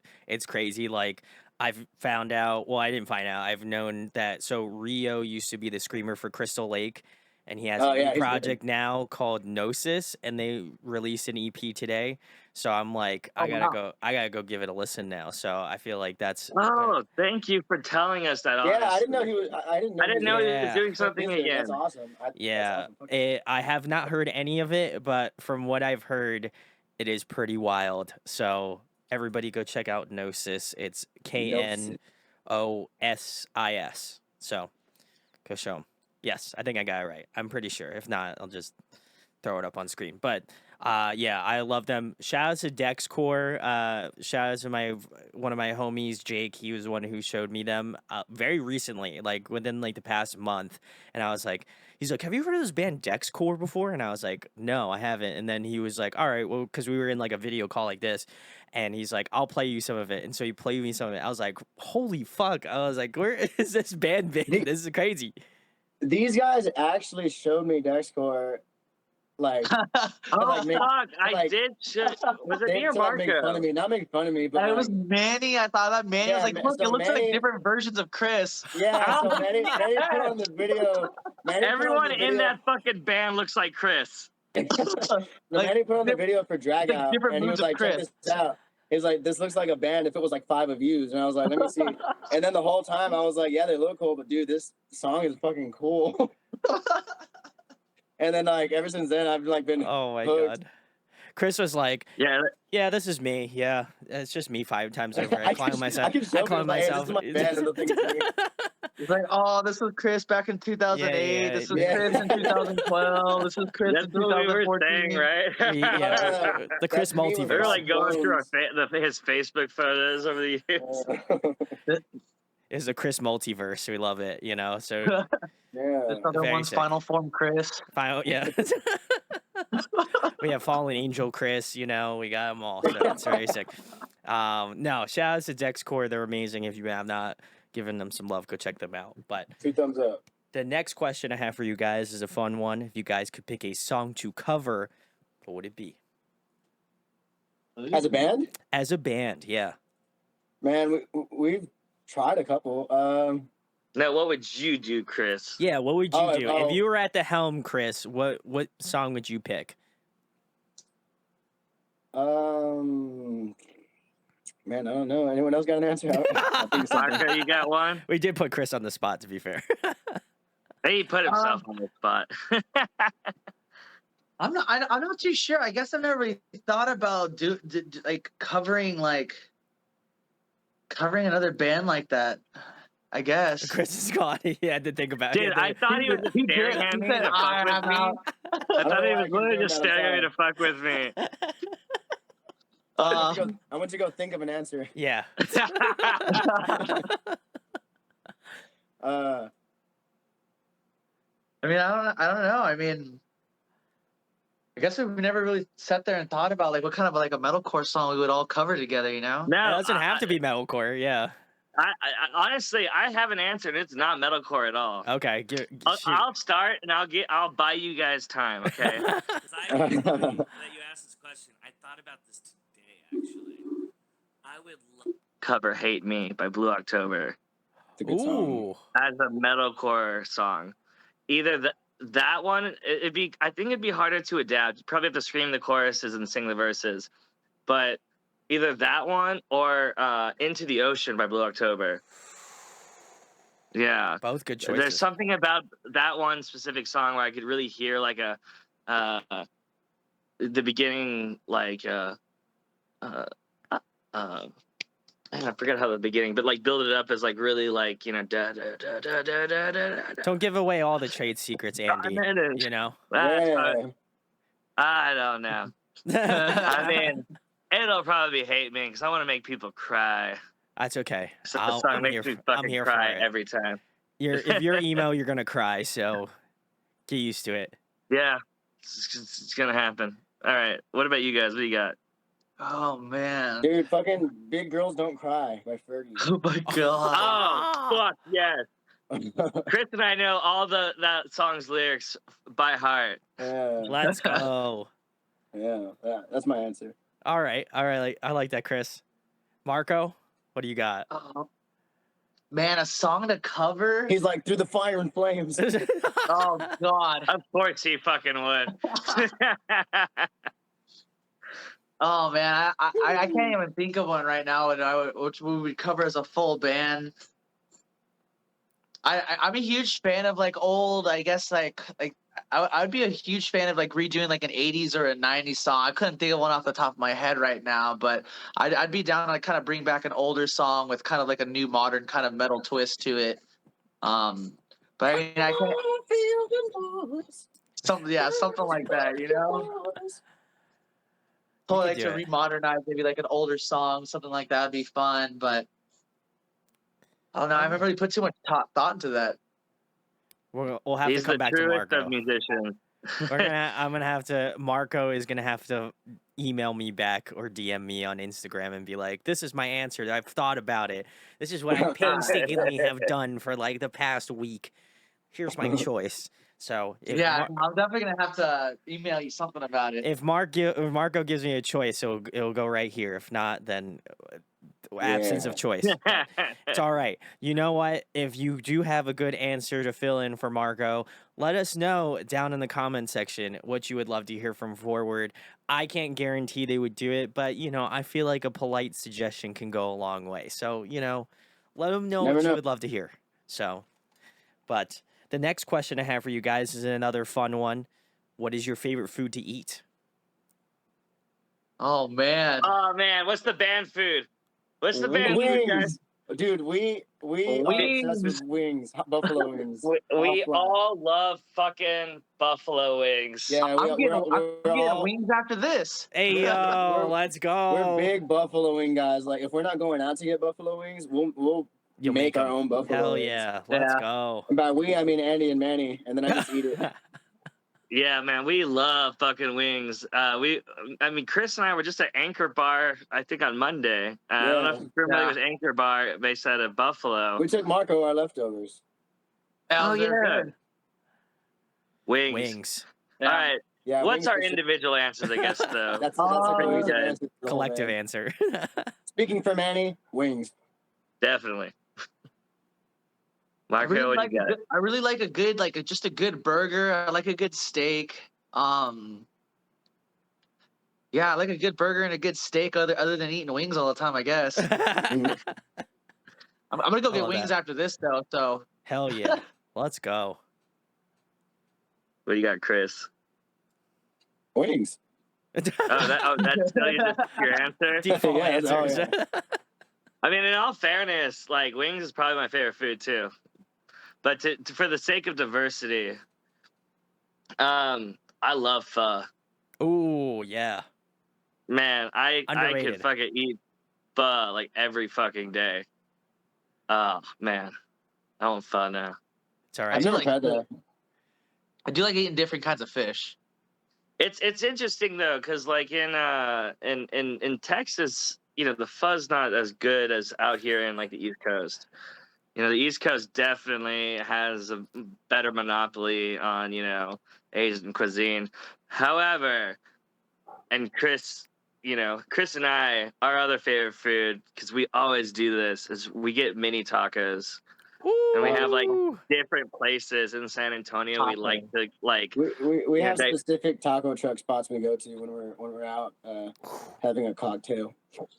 crazy. Like I've found out. Well, I didn't find out. I've known that. So Rio used to be the screamer for Crystal Lake, and he has a new project now called Gnosis, and they released an EP today. So I'm like, I gotta go give it a listen now. So I feel like that's. Oh, thank you for telling us that. Yeah, honestly. I didn't know he was. I didn't know he was doing something again. That's awesome. That's awesome. I have not heard any of it, but from what I've heard, it is pretty wild. So everybody go check out Gnosis. It's KNOSIS. So go show 'em. Yes, I think I got it right. I'm pretty sure. If not, I'll just throw it up on screen. But yeah, I love them. Shout out to Dexcore. Shout out to one of my homies, Jake. He was the one who showed me them very recently, like within like the past month. And I was like, he's like, have you heard of this band Dexcore before? And I was like, no, I haven't. And then he was like, all right, well, because we were in like a video call like this. And he's like, I'll play you some of it. And so he played me some of it. I was like, holy fuck. I was like, where is this band been? This is crazy. These guys actually showed me Dexcore, like, Oh make, fuck! I like, did. Was it me or to like make fun Marco? of me, not make fun of me, but it like, was Manny. I thought that Manny was yeah, like, look, so it looks like Manny- different versions of Chris. yeah. So Manny put on the video. Everyone in that fucking band looks like Chris. Manny put on the video for Drag like Out, different and he moods was of like, check Chris. this out. He's like, this looks like a band if it was like 5 of yous. And I was like, let me see. And then the whole time I was like, yeah, they look cool, but dude, this song is fucking cool. And then like ever since then, I've like been Oh my hooked. god. Chris was like, Yeah. yeah, this is me. Yeah, it's just me 5 times over. I climb myself. keep I showing climb him, like, hey, myself. this is my band, and they'll think it's me. He's like, oh, this was Chris back in 2008. Yeah, this was yeah. Chris in 2012. This was Chris That's in what we were 2014. saying, right? Yeah, the Chris That's me with We were multiverse. like going through his Facebook photos over the years. Is the Chris multiverse. We love it, you know. So Yeah. This other Very one's sick. final form, Chris. final, yeah. We have Fallen Angel, Chris. You know, we got them all. So it's very sick. No, shout out to Dexcore. They're amazing. If you have not given them some love, go check them out. But 2 thumbs up. the next question I have for you guys is a fun one. If you guys could pick a song to cover, what would it be? As a band, As a band, yeah. man, we've tried a couple. Now, what would you do, Chris? Yeah, what would you Oh, do? oh. If you were at the helm, Chris, what song would you pick? Man, I don't know. Anyone else got an answer? I think it's something. Marco, you got one? We did put Chris on the spot, to be fair. He put himself on the spot. I'm not too sure. I guess I've never really thought about like covering another band like that. I guess. Chris is gone. He had to think about Dude, it. I thought he was He staring did. at He me said, to fuck with me. out. I thought he know why was he's literally doing just that, I'm staring at me to sorry. fuck with me. I went to go think of an answer. Yeah. I mean, I don't know. I mean, I guess we've never really sat there and thought about like what kind of like a metalcore song we would all cover together. You know? It No, doesn't have to be metalcore. Yeah. I honestly, I have an answer, and it's not metalcore at all. Okay. I'll start, and I'll buy you guys time, okay? Shoot. That you asked this question, I thought about this today. Actually, I would Cover "Hate Me" by Blue October It's a good song. Ooh. as a metalcore song. Either that one, I think it'd be harder to adapt. You probably have to scream the choruses and sing the verses, but either that one or "Into the Ocean" by Blue October. Yeah, Both good choices. there's something about that one specific song where I could really hear like the beginning, like I forget how the beginning, but like build it up as like really like, you know, da da da da da da da. Don't give away all the trade secrets, Andy. You know? Yeah. I don't know. I mean, it'll probably hate me because I want to make people cry. That's okay. So the song makes me fucking cry every time. If you're emo, you're gonna cry. So get used to it. Yeah, it's gonna happen. All right, what about you guys? What do you got? Oh man. Dude, fucking Big Girls Don't Cry by Fergie. Oh my god. Oh, fuck yes. Chris and I know all that song's lyrics by heart. Yeah, Let's go. yeah, that's my answer. All right. I like that, Chris. Marco, what do you got? Man, a song to cover? He's like, through the fire and flames. Oh god. Of course he fucking would. Oh man, I can't even think of one right now which we would cover as a full band. I'm a huge fan of like old, I guess like I would be a huge fan of like redoing like an 80s or a 90s song. I couldn't think of one off the top of my head right now, but I'd be down to like kind of bring back an older song with kind of like a new modern kind of metal twist to it. But I mean, I can't. Feel the noise. Something like that, you know. You Totally could like do to it. remodernize maybe like an older song, something like that would be fun. But I don't know. I haven't really put too much thought into that. We'll have to He's come the back to truest of Marco. musicians. I'm gonna have to. Marco is gonna have to email me back or DM me on Instagram and be like, "This is my answer. I've thought about it. This is what I painstakingly have done for like the past week. Here's my choice." So Yeah, I'm definitely gonna have to email you something about it. if Marco gives me a choice, it'll go right here. If not, then absence of choice. But it's all right. You know what? If you do have a good answer to fill in for Marco, let us know down in the comment section what you would love to hear from Forward. I can't guarantee they would do it, but I feel like a polite suggestion can go a long way. So, let them know what you would love to hear. So, but the next question I have for you guys is another fun one. What is your favorite food to eat? Oh man. Oh man, what's the band food? What's the band food, guys? Wings. Dude, we are obsessed with wings. Buffalo wings. We Flat. all love fucking buffalo wings. Yeah, I'm getting all, wings after this. Hey, yo, let's go. we're big buffalo wing guys. Like, if we're not going out to get buffalo wings, we'll You'll make our 'em. own buffalo Hell wings. yeah. Let's Yeah. go. And by we, I mean Andy and Manny, and then I just eat it. Yeah, man, we love fucking wings. Chris and I were just at Anchor Bar, I think on Monday. I don't know if you're familiar with Anchor Bar based out of Buffalo. We took Marco our leftovers. Oh, yeah. Good. Wings. Yeah. All right. Yeah. What's our for sure. individual answers, I guess, though? That's a cohesive guys. answer. Collective answer. Speaking for Manny, wings. Definitely. Marco, what do you got? I really like a good, just a good burger. I like a good steak. Yeah, I like a good burger and a good steak other than eating wings all the time, I guess. I'm gonna go get wings after this though, so Hell yeah. Let's go. What do you got, Chris? Wings. That's still your answer? Default Yeah, answers. I mean, in all fairness, like, wings is probably my favorite food too. But for the sake of diversity, I love pho. Ooh, yeah. Man, I Underrated. could fucking eat pho like every fucking day. Oh man, I want pho now. It's all right. I've never had that. I do like eating different kinds of fish. It's interesting though, because like in Texas, the pho's not as good as out here in like the East Coast. The East Coast definitely has a better monopoly on Asian cuisine. However, and Chris and I, our other favorite food, because we always do this, is we get mini tacos. Ooh. And we have like different places in San Antonio. We like to we have specific taco truck spots we go to when we're out having a cocktail.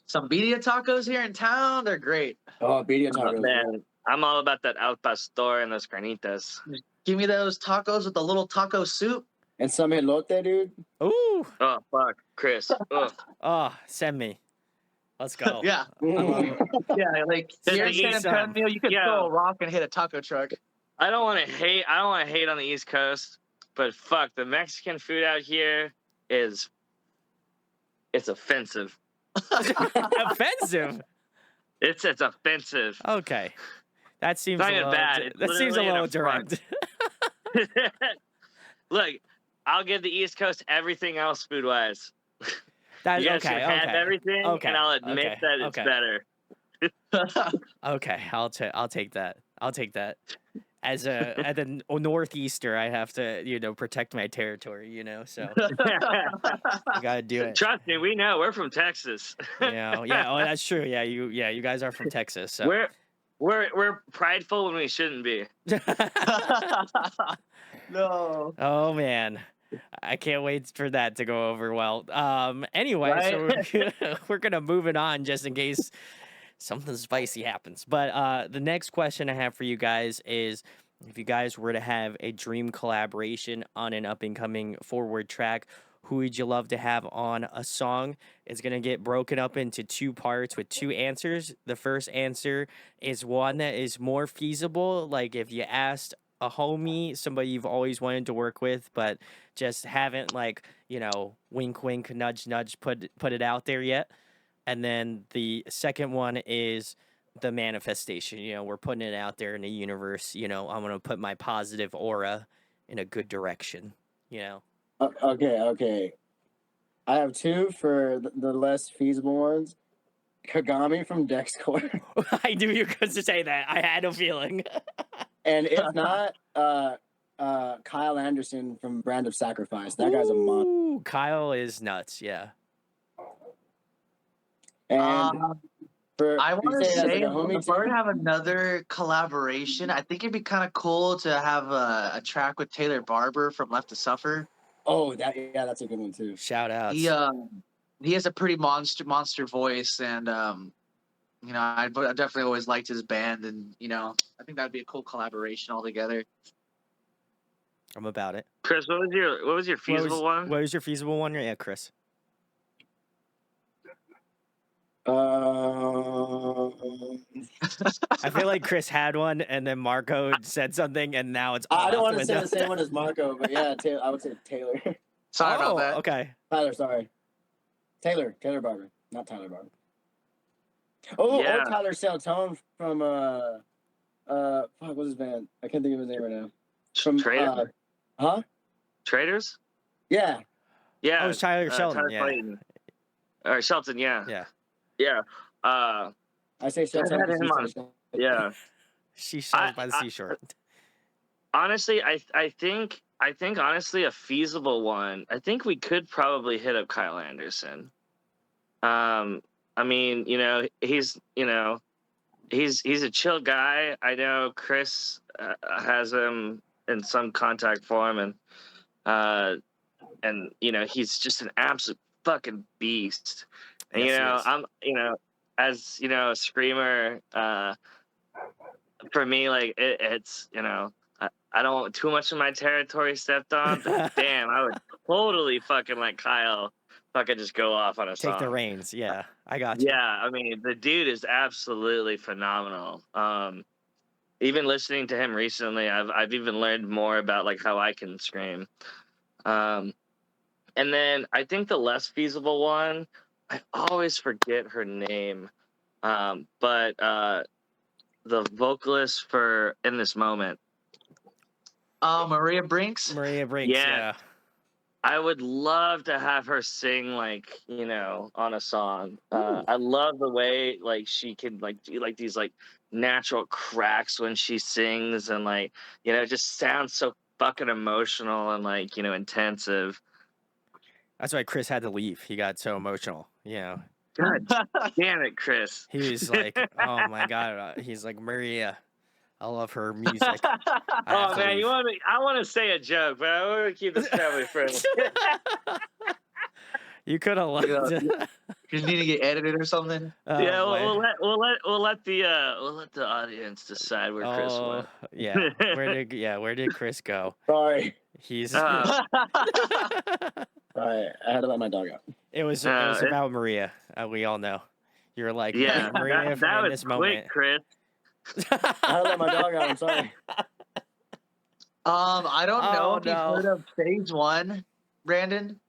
Some birria tacos here in town, they're great. Oh, birria tacos. Man, I'm all about that al pastor and those carnitas. Give me those tacos with the little taco soup. And some elote, dude. Ooh. Oh fuck, Chris. Oh, send me. Let's go. Yeah. Yeah, like here in San Antonio, you can throw a rock and hit a taco truck. I don't want to hate on the East Coast, but fuck, the Mexican food out here it's offensive. Offensive. It's offensive. Okay. That seems not a little bad. That seems a little direct. Look, I'll give the East Coast everything else food wise. That's you guys okay. can have everything, and I'll admit that it's better. Okay, I'll take that. I'll take that. As a northeaster, I have to protect my territory. So I gotta do it. Trust me, we know we're from Texas. Yeah. Oh, that's true. Yeah, you guys are from Texas. So we're prideful when we shouldn't be. No. Oh man. I can't wait for that to go over well. Anyway, right? So we're gonna move it on just in case something spicy happens. But the next question I have for you guys is, if you guys were to have a dream collaboration on an up and coming Forward track, who would you love to have on a song? It's gonna get broken up into two parts with two answers. The first answer is one that is more feasible. Like if you asked a homie, somebody you've always wanted to work with, but just haven't like, wink, wink, nudge, nudge, put it out there yet. And then the second one is the manifestation. We're putting it out there in the universe. I'm going to put my positive aura in a good direction. Okay. I have two for the less feasible ones. Kagami from Dexcore. I knew you were going to say that. I had a feeling. And if not, Kyle Anderson from Brand of Sacrifice. That guy's a monster. Ooh, Kyle is nuts. Yeah. And I you want to say it as, say, like, a homie if we're too? to have another collaboration, I think it'd be kind of cool to have a track with Taylor Barber from Left to Suffer. Oh, that's a good one too. Shout outs. He has a pretty monster voice, and I definitely always liked his band, and I think that'd be a cool collaboration altogether. I'm about it. Chris, what was your feasible one? What was your feasible one? Yeah, Chris. I feel like Chris had one, and then Marco said something, and now it's. I don't want to say the same one as Marco, but yeah, I would say Taylor. Sorry about that. Okay. Tyler, sorry. Taylor Barber, not Tyler Barber. Oh, Yeah. or Tyler Saltone from fuck, what's his band? I can't think of his name right now. From Traders? Traders? Yeah. Yeah. Oh, it's Tyler Shelton. Tyler Yeah. Clayton. Or Shelton, yeah. Yeah. Yeah. I say Shelton. had him on. Yeah. She sells by the seashore. Honestly, I think honestly a feasible one. I think we could probably hit up Kyle Anderson. I mean, he's a chill guy. I know Chris has him in some contact form, and he's just an absolute fucking beast. And Yes, he is. I'm as a screamer, for me, like it's I don't want too much of my territory stepped on, but damn, I would totally fucking let Kyle fucking just go off on a song. Take the reins. Yeah, I got you. Yeah, I mean, the dude is absolutely phenomenal. Even listening to him recently, I've even learned more about like how I can scream. And then I think the less feasible one, I always forget her name, but the vocalist for In This Moment. Maria Brinks. Yeah. I would love to have her sing like on a song. I love the way like she can like do like these like natural cracks when she sings, and like it just sounds so fucking emotional and like intensive. That's why Chris had to leave. He got so emotional. God damn it, Chris. He was like, "Oh my god." He's like, "Maria, I love her music." Oh man, I want to say a joke, but I want to keep this family friendly. You could have left. You need to get edited or something. Yeah, we'll let the audience decide where Chris went. Yeah, where did Chris go? Sorry. He's. Sorry, I had to let my dog out. It was about Maria. We all know. You're like, yeah, Maria that in was this quick, moment. Chris. I had to let my dog out. I'm sorry. I don't know if no. you've heard of Phase One, Brandon.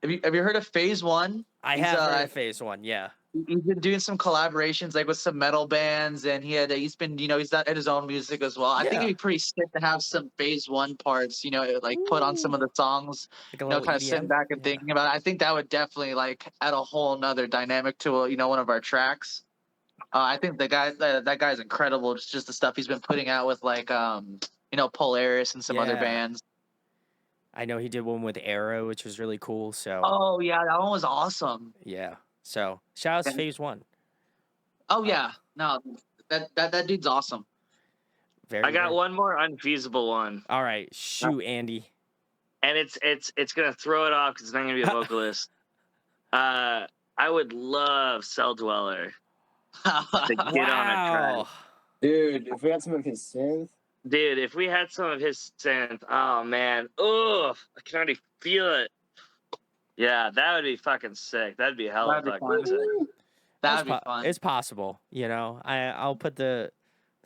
Have you heard of Phase One? I have heard of Phase One. Yeah. He's been doing some collaborations like with some metal bands, and he's been he's at his own music as well. I think it'd be pretty sick to have some Phase One parts, like put on some of the songs, Like kind of sitting back and thinking about it. I think that would definitely like add a whole nother dynamic to one of our tracks. I think that guy's incredible. Just the stuff he's been putting out with like Polaris and some other bands. I know he did one with Arrow, which was really cool. So. Oh yeah, that one was awesome. Yeah. So shout out to Phase One. Oh yeah, no, that dude's awesome. I got one more unfeasible one. All right, shoot, Andy. And it's gonna throw it off because it's not gonna be a vocalist. I would love Cell Dweller to get on a track. Dude, if we had some of his synth. Dude, if we had some of his synth, oh man, I can already feel it. Yeah, that would be fucking sick. That'd be hella fucking sick. That'd be fun. It's possible, I'll put the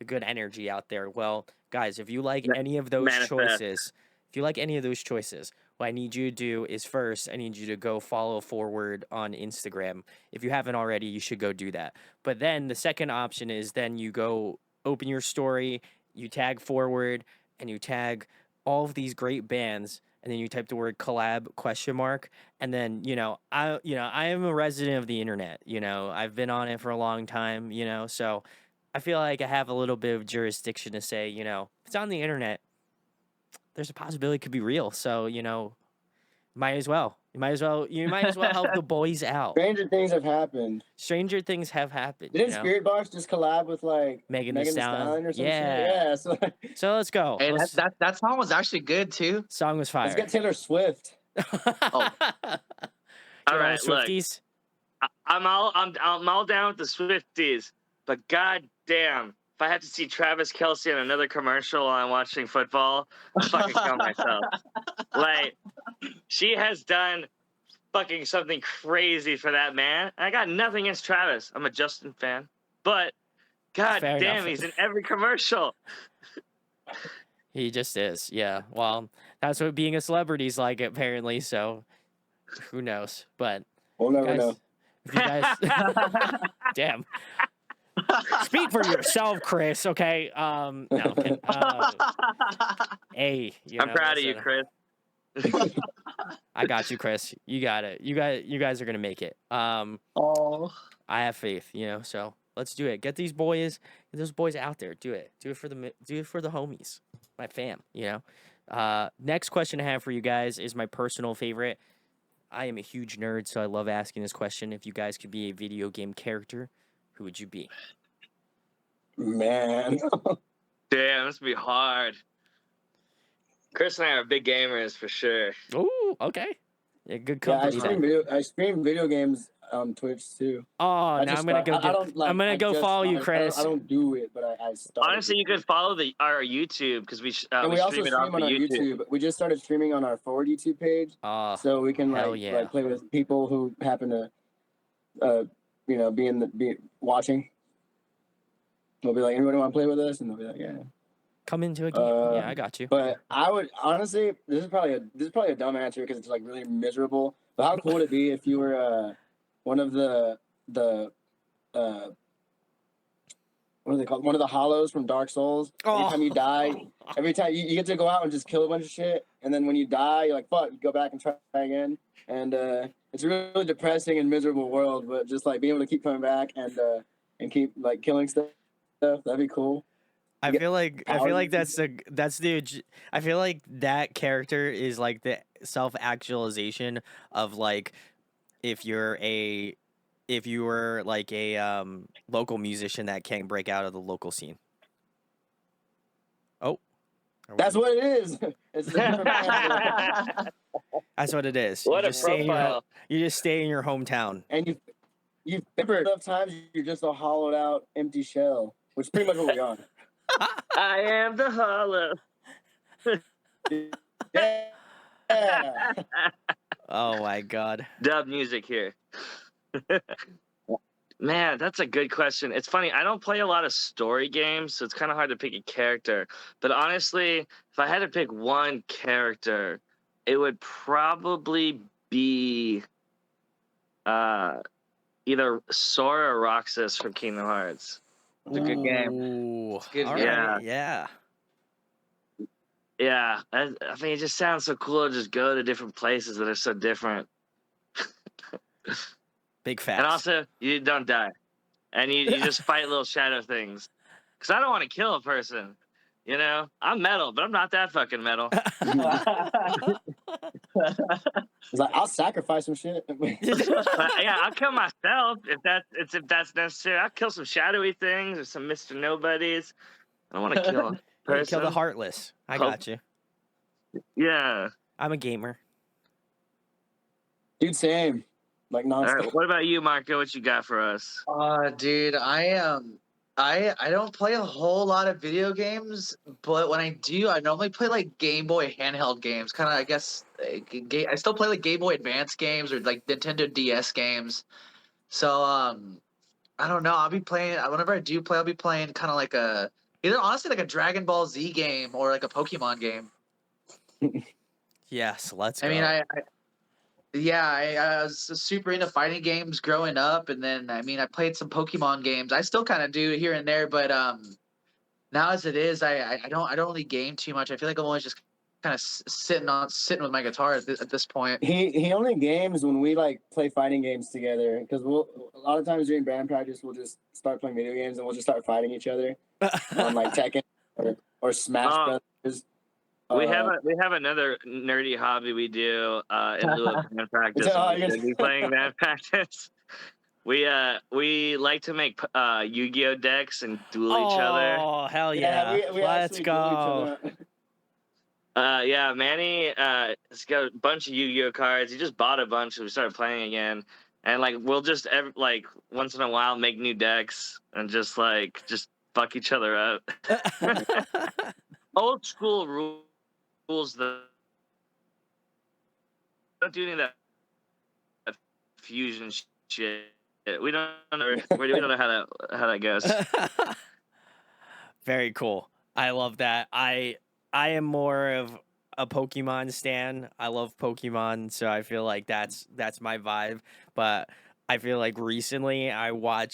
good energy out there. Well, Guys, if you like any of those choices, what I need you to do is first, I need you to go follow Forward on Instagram. If you haven't already, you should go do that. But then the second option is then you go open your story, you tag Forward, and you tag all of these great bands, and then you type the word collab ? And then, I am a resident of the internet, I've been on it for a long time, so I feel like I have a little bit of jurisdiction to say, if it's on the internet, there's a possibility it could be real. So, might as well. You might as well help the boys out. Stranger things have happened. Stranger things have happened. Didn't Spirit Box just collab with like Megan Thee Stallion or something? Yeah. Yeah. So So let's go. Hey, that song was actually good too. Song was fire. let's get Taylor Swift. All right, look, Swifties. I'm all down with the Swifties, but god damn, if I have to see Travis Kelce in another commercial while I'm watching football, I'll fucking kill myself. Like, she has done fucking something crazy for that man. I got nothing against Travis. I'm a Justin fan, but god Fair damn, enough. he's in every commercial. He just is. Yeah. Well, that's what being a celebrity is like, apparently. So who knows? But We'll never guys, know. if you guys, damn. Speak for yourself, Chris. Okay. No. Hey, I'm proud of you, listen, Chris. I got you, Chris. You got it. You guys are gonna make it. Oh. I have faith. So let's do it. Get those boys out there. Do it. Do it for the homies, my fam. Next question I have for you guys is my personal favorite. I am a huge nerd, so I love asking this question. If you guys could be a video game character, who would you be? Man. Damn, this would be hard. Chris and I are big gamers for sure. Oh, okay. Yeah, good Yeah, company. I stream video games on Twitch too. Oh, now I'm gonna go. I'm gonna go follow you, Chris. I don't do it, but I started. Honestly, you could follow our YouTube because and we also stream it stream on our YouTube. We just started streaming on our Forward YouTube page, so we can like play with people who happen to, be watching. We'll be like, anybody want to play with us? And they'll be like, yeah. Come into a game. Yeah, I got you. But I would honestly, this is probably a dumb answer because it's like really miserable. But how cool would it be if you were one of the what are they called? One of the hollows from Dark Souls. Every time you die, every time you get to go out and just kill a bunch of shit, and then when you die, you're like, fuck, you go back and try again. And it's a really depressing and miserable world, but just like being able to keep coming back and keep like killing stuff, that'd be cool. I feel like that's I feel like that character is like the self-actualization of like if you were like a local musician that can't break out of the local scene. Oh. That's what it is. It's a different answer. That's what it is. What a profile. You just stay in your hometown. And you've enough times you're just a hollowed out empty shell, which is pretty much what we are. I am the hollow. Yeah. Oh my god. Dub music here. Man, that's a good question. It's funny, I don't play a lot of story games, so it's kind of hard to pick a character. But honestly, if I had to pick one character, it would probably be either Sora or Roxas from Kingdom Hearts. It's a good game. Ooh, It's a good all game. right, yeah. Yeah, I mean, it just sounds so cool to just go to different places that are so different. Big facts. And also, you don't die. And you just fight little shadow things. Because I don't want to kill a person. I'm metal, but I'm not that fucking metal. It's like, I'll sacrifice some shit. Yeah, I'll kill myself if that's necessary. I'll kill some shadowy things or some Mr. Nobodies. I don't want to kill a person. Kill the heartless. I got you. Yeah. I'm a gamer. Dude, same. Like All nonstop. right, what about you, Marco? What you got for us? Dude, I don't play a whole lot of video games, but when I do, I normally play like Game Boy handheld games. Kind of, I guess, I still play like Game Boy Advance games or like Nintendo DS games. So, I don't know. I'll be playing whenever I do play. I'll be playing kind of like a either honestly like a Dragon Ball Z game or like a Pokemon game. Yes, let's I go. mean, I was super into fighting games growing up, and then I mean, I played some Pokemon games. I still kind of do here and there, but now as it is, I don't really game too much. I feel like I'm always just kind of sitting with my guitar at this point. He only games when we like play fighting games together, because we'll a lot of times during band practice we'll just start playing video games and we'll just start fighting each other on like Tekken or Smash Brothers. We have another nerdy hobby we do in lieu of band practice. We playing band practice. We like to make Yu-Gi-Oh decks and duel each other. Oh hell yeah! We Let's go. Yeah, Manny has got a bunch of Yu-Gi-Oh cards. He just bought a bunch, and we started playing again. And like we'll just like once in a while make new decks and just fuck each other up. Old school rules the don't do any of that fusion shit. We don't know how that goes. Very cool. I love that. I am more of a Pokemon stan. I love Pokemon, so I feel like that's my vibe. But I feel like recently I would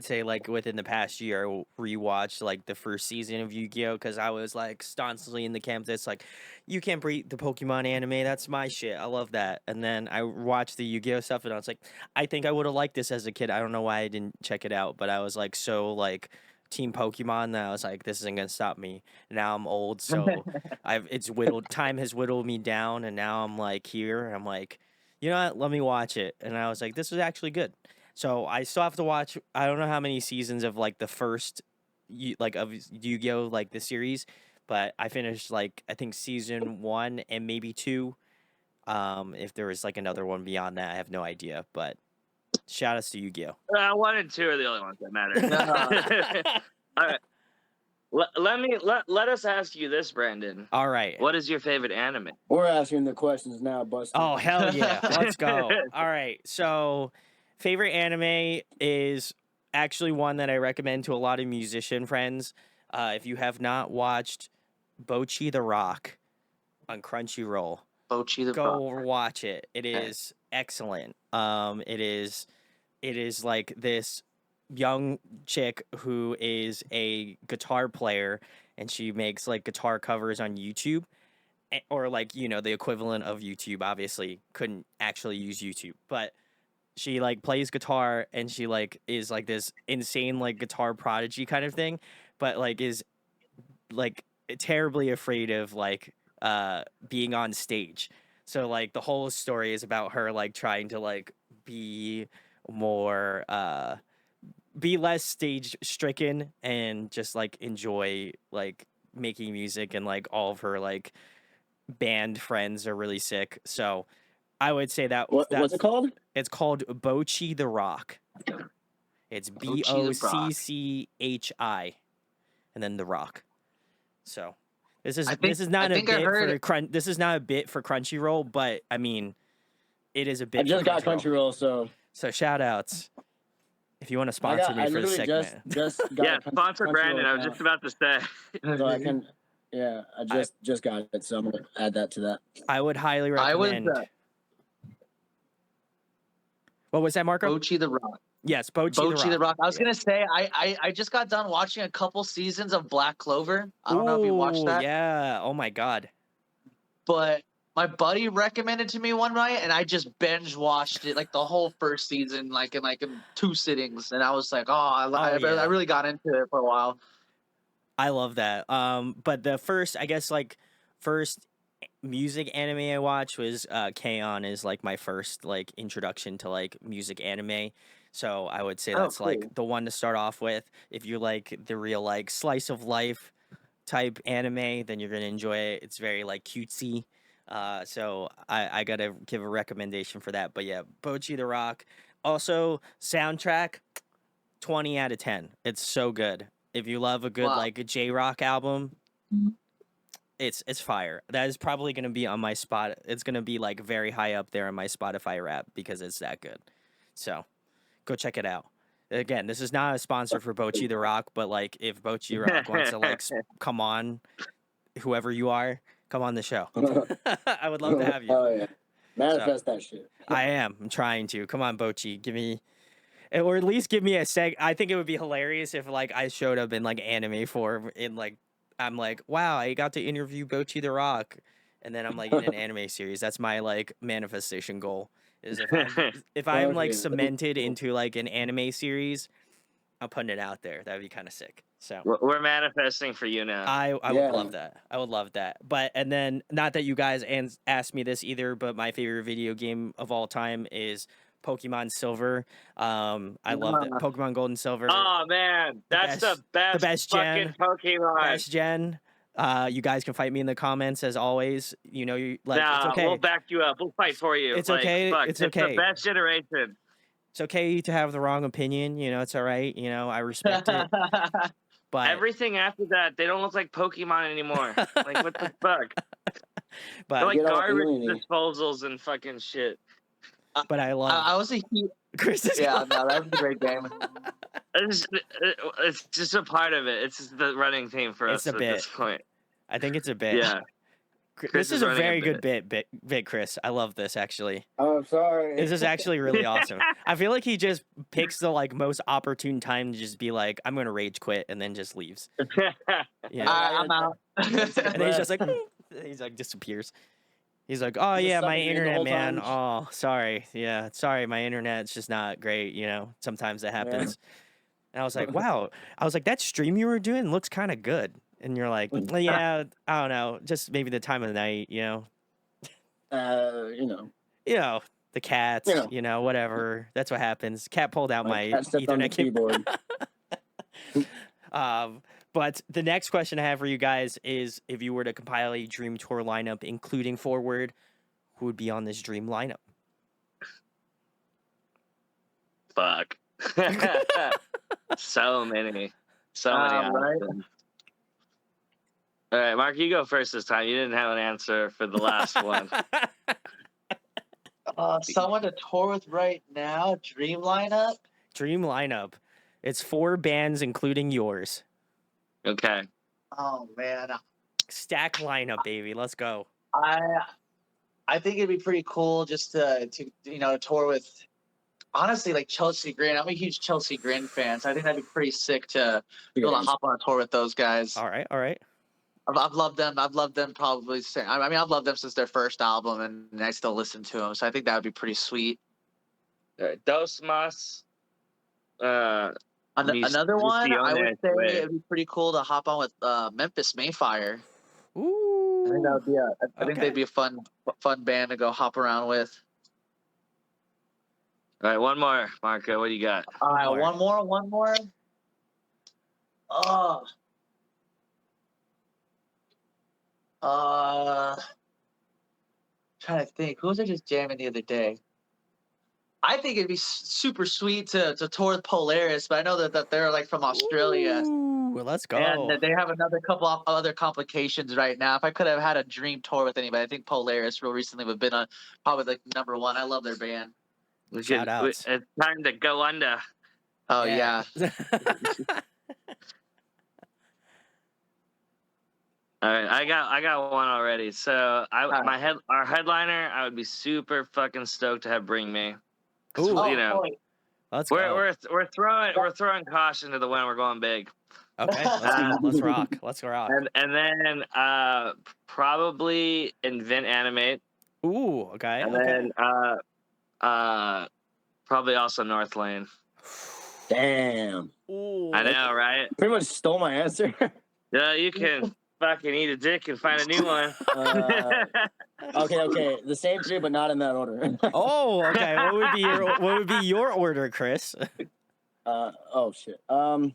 say like within the past year I rewatched like the first season of Yu-Gi-Oh because I was like staunchly in the camp that's like you can't beat the Pokemon anime, that's my shit, I love that. And then I watched the Yu-Gi-Oh stuff and I was like, I think I would have liked this as a kid. I don't know why I didn't check it out, but I was like so like team Pokemon that I was like, this isn't gonna stop me. Now I'm old, so time has whittled me down, and now I'm like here. I'm like, you know what? Let me watch it. And I was like, this is actually good. So I still have to watch. I don't know how many seasons of like the first, of Yu-Gi-Oh like the series, but I finished like I think season 1 and maybe 2. If there was like another one beyond that, I have no idea. But shout outs to Yu-Gi-Oh. 1 and 2 are the only ones that matter. All right. Let us ask you this, Brandon. All right. What is your favorite anime? We're asking the questions now, Buster. Oh hell yeah! Let's go. All right. So, favorite anime is actually one that I recommend to a lot of musician friends. If you have not watched Bocchi the Rock on Crunchyroll, go watch it. It is excellent. It is like this young chick who is a guitar player, and she makes like guitar covers on YouTube, or like the equivalent of YouTube. Obviously couldn't actually use YouTube, but she like plays guitar, and she like is like this insane like guitar prodigy kind of thing, but like is like terribly afraid of like being on stage. So like the whole story is about her like trying to like be more be less stage stricken and just like enjoy like making music, and like all of her like band friends are really sick. So I would say what's it called? It's called Bocchi the Rock. It's Bocchi, and then the Rock. So this is not a bit for Crunchyroll, but I mean, it is a bit. I just got Crunchyroll, so shout outs if you want to sponsor me for this segment. Just got sponsor Brandon. I was just about to say. So I can. Yeah, I just got it, so I'm gonna add that to that. I would highly recommend. What was that, Marco? Bocchi the Rock. Yes, Bocchi the Rock. I was gonna say I just got done watching a couple seasons of Black Clover. I don't know if you watched that. Yeah. Oh my god. But my buddy recommended to me one night, and I just binge watched it like the whole first season, like in 2 sittings, and I was like, I really got into it for a while. I love that. But the first music anime I watched was K-On! Is like my first like introduction to like music anime. So I would say that's cool. Like the one to start off with. If you like the real like slice of life type anime, then you're gonna enjoy it. It's very like cutesy. So I gotta give a recommendation for that. But yeah, Bocchi the Rock. Also, soundtrack 20 out of 10. It's so good. If you love a good like a J-Rock album, it's fire. That is probably gonna be on my spot. It's gonna be like very high up there in my Spotify rap because it's that good. So go check it out. Again, this is not a sponsor for Bochi the Rock, but like if Bochi the Rock wants to like come on, whoever you are, come on the show. I would love to have you. Oh yeah, manifest that shit. I'm trying to. Come on, Bochi, give me, or at least give me a seg. I think it would be hilarious if like I showed up in like anime form in like I'm like, wow, I got to interview Bochi the Rock, and then I'm like in an anime series. That's my like manifestation goal. Is if I'm like cemented into like an anime series, I'm putting it out there. That'd be kind of sick. So We're manifesting for you now. I would love that. I would love that. But and then not that you guys asked me this either, but my favorite video game of all time is Pokemon Silver. I love it. Pokemon Gold and Silver. Oh man, that's the best fucking gen. Pokemon. Best gen. You guys can fight me in the comments as always. You know, you like it's okay. We'll back you up. We'll fight for you. It's okay. Fuck, it's okay. The best generation. It's okay to have the wrong opinion. You know, it's all right. You know, I respect it. But everything after that, they don't look like Pokemon anymore. Like what the fuck? But they're like garbage disposals and fucking shit. But I love. I was a huge. Chris is no, that's a great game. It's just a part of it. It's just the running theme for us at this point. I think it's a bit. Yeah. This is a very good bit, Chris. I love this actually. Oh, I'm sorry. This is actually really awesome. I feel like he just picks the like most opportune time to just be like, I'm gonna rage quit, and then just leaves. Yeah, I'm out. And then he's just like, he's like disappears. He's like, oh yeah, my internet, man. Oh, sorry. Yeah, sorry, my internet's just not great. You know, sometimes that happens. And I was like, wow. I was like, that stream you were doing looks kind of good. And you're like, well, yeah, I don't know, just maybe the time of the night, you know. You know, the cats, you know, whatever. That's what happens. Cat pulled out my Ethernet keyboard. But the next question I have for you guys is, if you were to compile a dream tour lineup, including Foreword, who would be on this dream lineup? Fuck. So many options. Right? All right, Mark, you go first this time. You didn't have an answer for the last one. Someone to tour with right now? Dream lineup? Dream lineup. It's 4 bands, including yours. Okay. Oh, man. Stack lineup, baby. Let's go. I think it'd be pretty cool just to tour with, honestly, like Chelsea Grin. I'm a huge Chelsea Grin fan, so I think that'd be pretty sick to be able to hop on a tour with those guys. All right. I've loved them. I've loved them probably. I mean, I've loved them since their first album, and I still listen to them. So I think that would be pretty sweet. Dos Mas. Another one, I would say it'd be pretty cool to hop on with Memphis Mayfire. Ooh. I think that would be I think they'd be a fun band to go hop around with. All right, one more, Marco. What do you got? All right, one more. Trying to think. Who was I just jamming the other day? I think it'd be super sweet to tour with Polaris, but I know that they're like from Australia. Ooh, well, let's go. And they have another couple of other complications right now. If I could have had a dream tour with anybody, I think Polaris real recently would have been probably like number 1. I love their band. Shout out. It's time to go under. Oh yeah. All right, I got one already. So our headliner, I would be super fucking stoked to have Bring Me. Ooh, let's go. We're throwing caution to the wind. We're going big. Okay, let's rock. Let's rock. And then probably Invent Animate. Ooh, okay. And then probably also North Lane. Damn. Ooh, I know, right? Pretty much stole my answer. Yeah, you can fucking eat a dick and find a new one. Okay. The same 3, but not in that order. Oh, okay. What would be your order, Chris? Oh shit. Going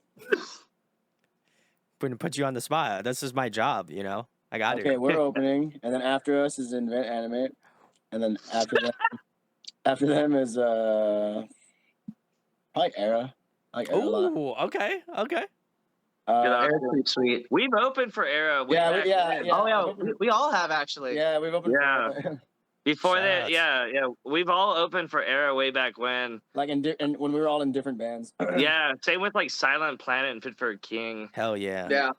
to put you on the spot. This is my job, you know. I got it. Okay, we're opening, and then after us is Invent Animate, and then after them is I like Era. I like Era a lot. Ooh, okay. Era's pretty sweet. We've opened for Era. Yeah. Oh yeah, we all have actually. Yeah, we've opened. Yeah. Before Shout that, outs. yeah. We've all opened for Era way back when. Like and when we were all in different bands. Yeah, same with like Silent Planet and Fit for a King. Hell yeah. Yeah.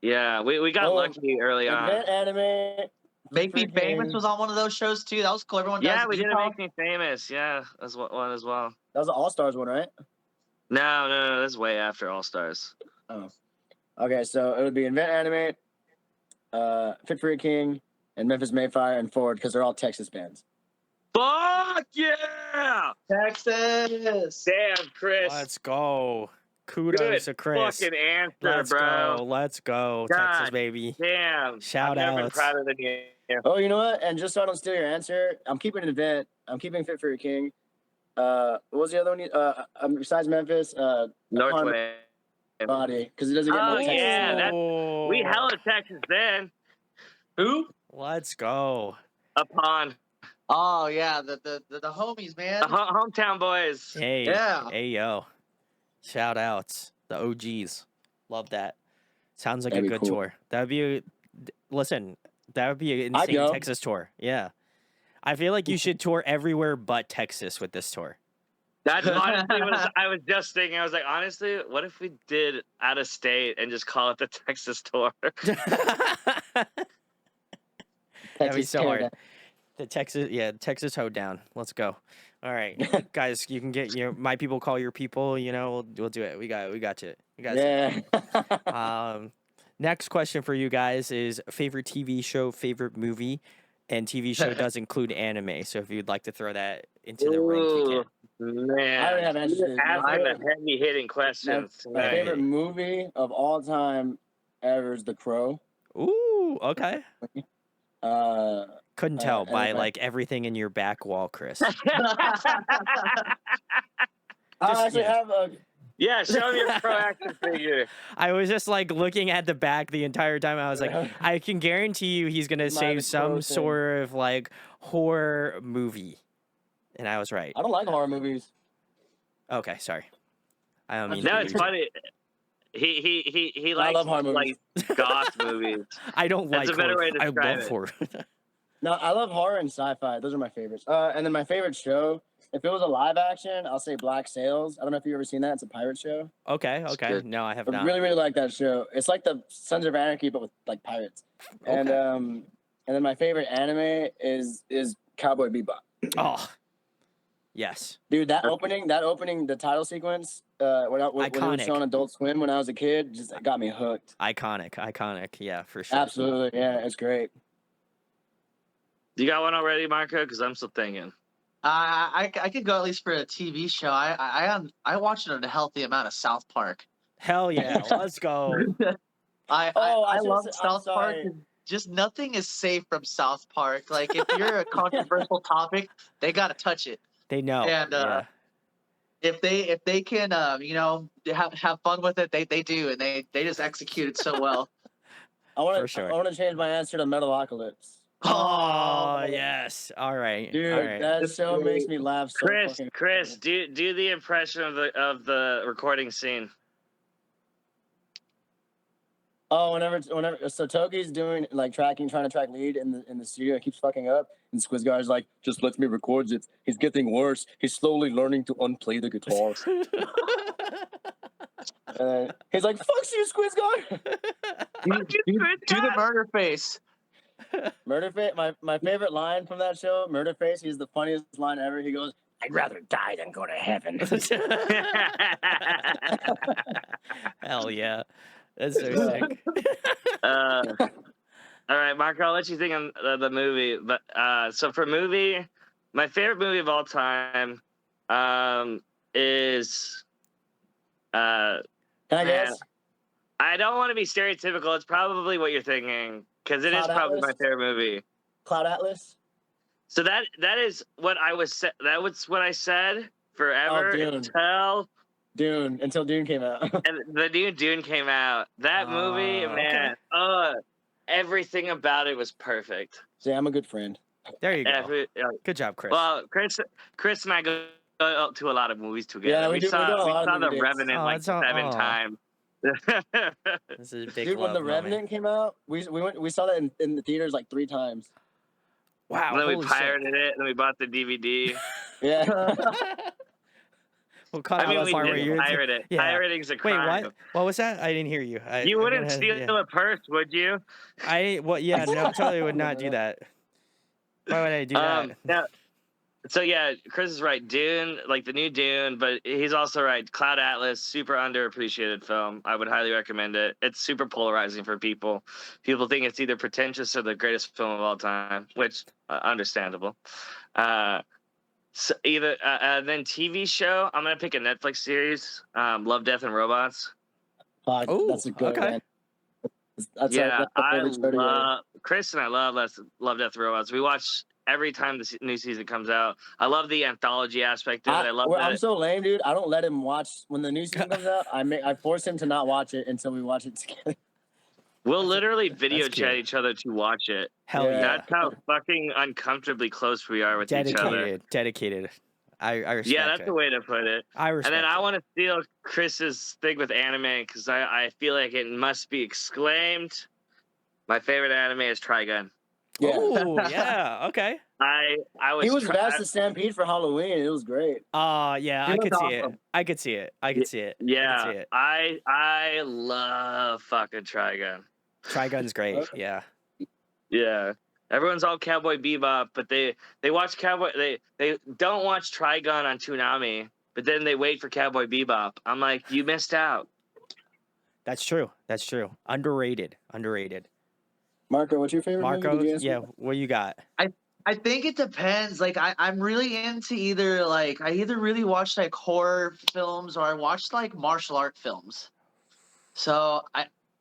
Yeah, we got Oh, lucky early on. Invent Anime. Make Me Freaking- Famous was on one of those shows too. That was cool. Everyone does. Yeah, we did Utah. Make Me Famous. Yeah, that's one as well. That was the All Stars one, right? No, this is way after All Stars. Oh. Okay, so it would be Invent Anime, Fit for a King, and Memphis Mayfire and Forward because they're all Texas bands. Fuck yeah! Texas. Damn, Chris. Let's go. Kudos to Chris. Fucking answer, Let's bro. go. Let's go. God Texas, baby. Damn. Shout I've never been outs. prouder than you. Oh, you know what? And just so I don't steal your answer, I'm keeping an Invent. I'm keeping Fit for a King. What was the other one? Besides Memphis, Northway. Body because it doesn't get Oh, no Texas. yeah, that's- We Oh. hella Texas then. Who? Let's go. Upon. Oh yeah, the homies, man. Hometown boys. Hey. Yeah. Hey, yo. Shout outs. The OGs. Love that. Sounds like That'd a be good cool. tour. That would be listen, that would be an I'd insane go. Texas tour. Yeah. I feel like you should tour everywhere but Texas with this tour. That's honestly what I was just thinking. I was like, honestly, what if we did out of state and just call it the Texas tour? That'd be Texas so hard. Canada. The Texas hoedown. Let's go. All right, guys, you can get my people call your people. We'll do it. We got you. You guys. Yeah. Next question for you guys is favorite TV show, favorite movie, and TV show does include anime. So if you'd like to throw that into the ring, you can. Man, I already have answers. you're asking the heavy hitting My questions. my Right. favorite movie of all time ever is The Crow. Ooh, okay. Couldn't tell and by then like everything in your back wall, Chris. I actually yeah. have a. Yeah, show me your pro action figure. I was just like looking at the back the entire time. I was like, I can guarantee you he's gonna Mine say is some Crow thing. sort of like horror movie, and I was right. I don't like horror movies. Okay, sorry. I don't mean. No, to it's be- funny. He I likes love horror like goth movies. I don't That's like a better horror. way to I describe love it. horror. No, I love horror and sci-fi. Those are my favorites. And then my favorite show, if it was a live action, I'll say Black Sails. I don't know if you've ever seen that. It's a pirate show. Okay, okay. good. No, I have I not. really, really like that show. It's like the Sons of Anarchy, but with like pirates. And then my favorite anime is Cowboy Bebop. Oh, yes. Dude, that opening, the title sequence, when it was Iconic. shown on Adult Swim when I was a kid, just got me hooked. Iconic. Yeah, for sure. Absolutely, yeah, it's great. You got one already, Marco? Because I'm still thinking. I could go at least for a TV show. I watched a healthy amount of South Park. Hell yeah, let's go. I should've love said- I'm South Park. sorry. Just nothing is safe from South Park. Like if you're a controversial topic, they gotta touch it. They know. And, yeah. If they can have fun with it, they do, and they just execute it so well. For sure. I want to change my answer to Metalocalypse. Oh yes. All right. Dude, All right. that show makes me laugh so fucking Chris, hard. do the impression of the recording scene. Oh, whenever so Toki's doing like trying to track lead in the studio, it keeps fucking up, and Squizgar's like, just let me record it. He's getting worse. He's slowly learning to unplay the guitar. He's like, fuck you, Squizgar. Do the murder face. Murderface, my favorite line from that show, Murderface, he's the funniest line ever. He goes, I'd rather die than go to heaven. Hell yeah. That's so sick. All right, Marco, I'll let you think on the movie. But so for movie, my favorite movie of all time is Can I guess? I don't want to be stereotypical. It's probably what you're thinking because it is Cloud probably my Atlas? favorite movie. Cloud Atlas? So that is what I was. That was what I said forever Dune. Until Dune came out. and the new Dune came out. That movie, Oh, man, everything about it was perfect. See, I'm a good friend. There you go. Good job, Chris. Well, Chris and I go to a lot of movies together. Yeah, we we do- we saw do a lot of The movie dates. Revenant Oh, like it's all- 7 oh. times. This is a big Dude, when love The moment. Revenant came out, we saw that in the theaters like 3 times. Wow, And then we holy shit. pirated it, and then we bought the DVD. Yeah. We'll cut I out mean, the we part where didn't you're pirate it. yeah. Pirating's a Wait, crime. what? What was that? I didn't hear you. You I'm wouldn't gonna, steal yeah. a purse, would you? Well, yeah, no, totally would not do that. Why would I do that? Yeah. So yeah, Chris is right. Dune, like the new Dune, but he's also right. Cloud Atlas, super underappreciated film. I would highly recommend it. It's super polarizing for people. People think it's either pretentious or the greatest film of all time, which understandable. So either then TV show. I'm gonna pick a Netflix series. Love, Death, and Robots. Fuck, Oh, that's a good okay. one. That's Yeah, our I favorite show together. love Chris and I love Love, Death, and Robots. We watch every time the new season comes out. I love the anthology aspect of it. I love Well, that. I'm so lame, dude. I don't let him watch when the new season comes out. I force him to not watch it until we watch it together. We'll literally video that's chat cute. each other to watch it. Hell Yeah. yeah. That's how fucking uncomfortably close we are with each other. Dedicated. I respect Yeah, that's it. the way to put it. I respect And then I it. want to steal Chris's thing with anime because I feel like it must be exclaimed. My favorite anime is Trigun. Yeah. Oh, yeah. Okay. I He was was Vast the Stampede for Halloween. It was great. Yeah, He I was could see it. awesome. I could see it. I could see it. I yeah, could see it. I love fucking Trigun. Trigun's great. Okay. Yeah. Yeah. Everyone's all Cowboy Bebop, but they watch Cowboy they don't watch Trigun on Toonami, but then they wait for Cowboy Bebop. I'm like, you missed out. That's true. That's true. Underrated. Marco, what's your favorite movie? Marco, Did you answer yeah, that? what you got? I think it depends. Like I'm really into either like I either really watch like horror films or I watch like martial art films. So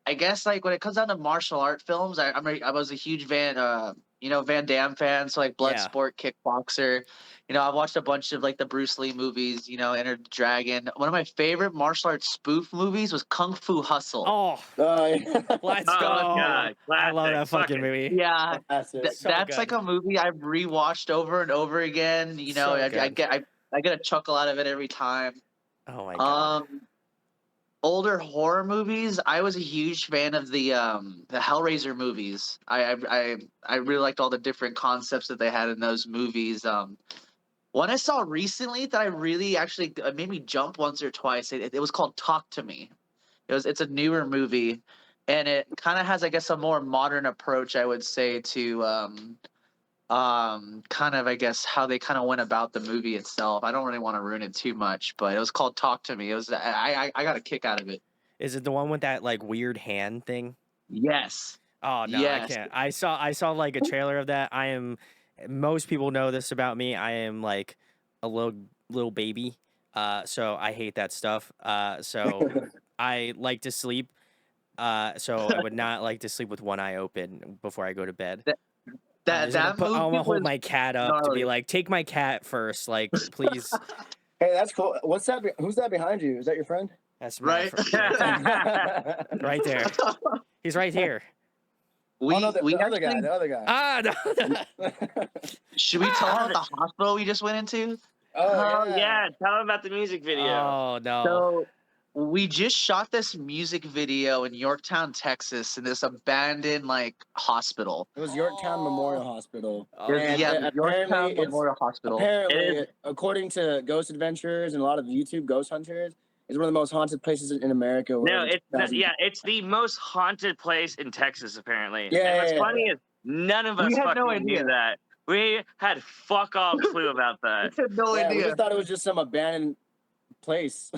I guess like when it comes down to martial art films, I was a huge Van Damme fan, so like Yeah. Bloodsport, Kickboxer. I've watched a bunch of like the Bruce Lee movies, Enter the Dragon. One of my favorite martial arts spoof movies was Kung Fu Hustle. Oh, Yeah. let's go. Oh god, I love classic. that fucking movie. Yeah, Classic. So that's good. like a movie I've rewatched over and over again. So I good. get a chuckle out of it every time. Oh my god. Older horror movies, I was a huge fan of the Hellraiser movies. I really liked all the different concepts that they had in those movies. One I saw recently that I really actually made me jump once or twice. It was called Talk to Me. It's a newer movie, and it kind of has, I guess, a more modern approach, I would say, to kind of, I guess, how they kind of went about the movie itself. I don't really want to ruin it too much, but it was called Talk to Me. It was I got a kick out of it. Is it the one with that like weird hand thing? Yes. Oh no, Yes. I can't. I saw like a trailer of that. Most people know this about me. I am like a little baby. So I hate that stuff. So I like to sleep. So I would not like to sleep with one eye open before I go to bed. I'm Movie gonna hold was my cat up to be gnarly. like, take my cat first, like, please. Hey, that's cool. What's that? Who's that behind you? Is that your friend? That's my Right. right there. He's right here. We oh no, the other guy. actually- The other guy. Ah, no. Should we tell them about the hospital we just went into? Oh yeah, tell them about the music video. Oh no. So we just shot this music video in Yorktown, Texas, in this abandoned like hospital. It was Yorktown Memorial Hospital. Oh, And Yeah, the Yorktown apparently it's- Memorial Hospital. Apparently, according to Ghost Adventures and a lot of YouTube ghost hunters, it's one of the most haunted places in America. No, it's the most haunted place in Texas apparently. Yeah, and what's yeah, funny is none of us We had fucking no knew idea. that. We had fuck all clue about that. We had no Yeah, we idea. just thought it was just some abandoned place.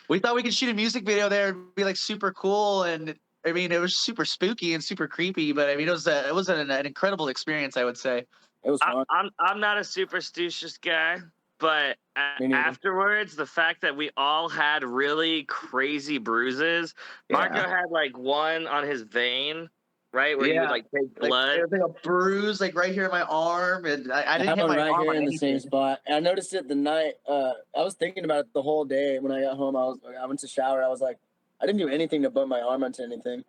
We thought we could shoot a music video there and be like super cool, and I mean it was super spooky and super creepy, but I mean it was an incredible experience, I would say. It was fun. I'm not a superstitious guy, but Me neither. afterwards, the fact that we all had really crazy bruises. Marco had like one on his vein, right, where you would like take blood. Like a bruise like right here in my arm, and I didn't have hit one my right arm here on in the same anything. spot. I noticed it the night. I was thinking about it the whole day. When I got home, I went to shower. I was like, I didn't do anything to bump my arm onto anything.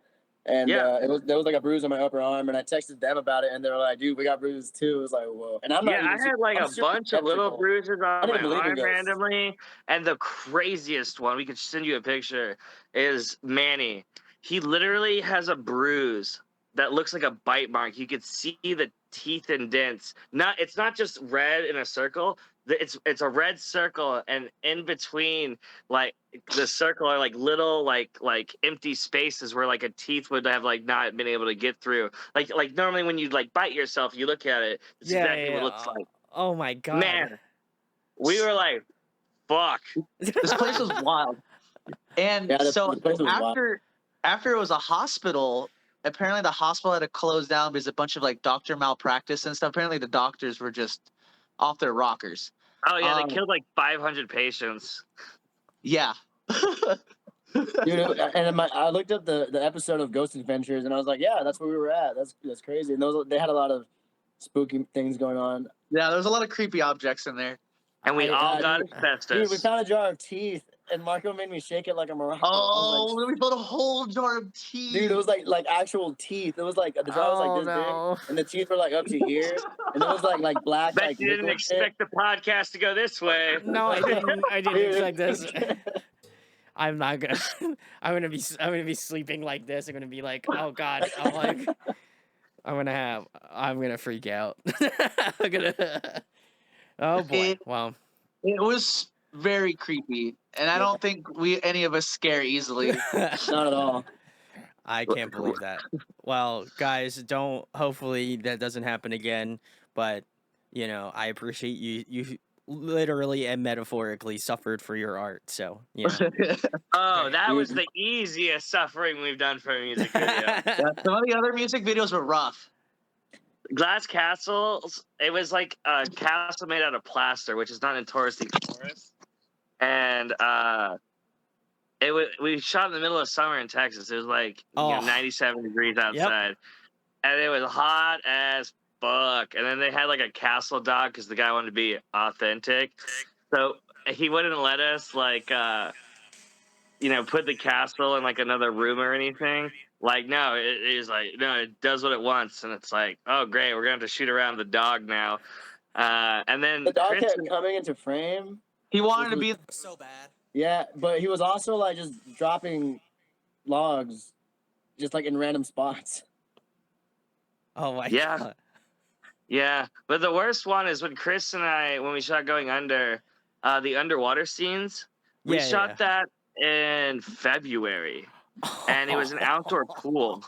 And Yeah. there was like a bruise on my upper arm, and I texted them about it, and they were like, "Dude, we got bruises too." It was like, "Whoa!" And I'm not. Yeah, even I had super- like I'm a super bunch of little skeptical. bruises on didn't my believe in arm ghosts. randomly, and the craziest one, we could send you a picture, is Manny. He literally has a bruise that looks like a bite mark. You could see the teeth indents. It's not just red in a circle. It's a red circle, and in between like the circle are like little like empty spaces where like a teeth would have like not been able to get through. Like normally when you like bite yourself, you look at it. It's Yeah, exactly yeah, what it yeah. looks like. Oh my god. Man, we were like, fuck. This place was wild. And Yeah, so the place was wild. after it was a hospital, apparently the hospital had to close down because a bunch of like doctor malpractice and stuff. Apparently the doctors were just off their rockers. Oh yeah, they killed like 500 patients. Yeah. Dude, and I looked up the episode of Ghost Adventures, and I was like, yeah, that's where we were at. That's crazy. And they had a lot of spooky things going on. Yeah, there's a lot of creepy objects in there. And we all got Dude, asbestos. we found a jar of teeth, and Marco made me shake it like a maraca. Oh, we found a whole jar of teeth. Dude, it was like actual teeth. It was like the jar was like this big, and the teeth were like up to here, and it was like black. Bet like you didn't expect the podcast to go this way. No, I didn't. I didn't Dude. expect this. I'm not gonna. I'm gonna be sleeping like this. I'm gonna be like, oh god. I'm gonna freak out. I'm gonna. Oh boy. Wow. It was very creepy, and I don't think any of us scare easily. Not at all. I can't believe that. Well, guys, hopefully that doesn't happen again. But I appreciate you. You literally and metaphorically suffered for your art. So Oh, that was the easiest suffering we've done for a music video. Yeah, some of the other music videos were rough. Glass Castles, it was like a castle made out of plaster, which is not notoriously porous. And we shot in the middle of summer in Texas. It was like 97 degrees outside. Yep. And it was hot as fuck. And then they had like a castle dog because the guy wanted to be authentic. So he wouldn't let us like put the castle in like another room or anything. Like, no, it is like, no, it does what it wants. And it's like, oh, great, we're going to have to shoot around the dog now. And then the dog kept coming into frame. He wanted to be so bad. Yeah, but he was also like just dropping logs just like in random spots. Oh my god. Yeah, but the worst one is when Chris and I, when we shot Going Under, the underwater scenes, we shot that in February. And it was an outdoor pool.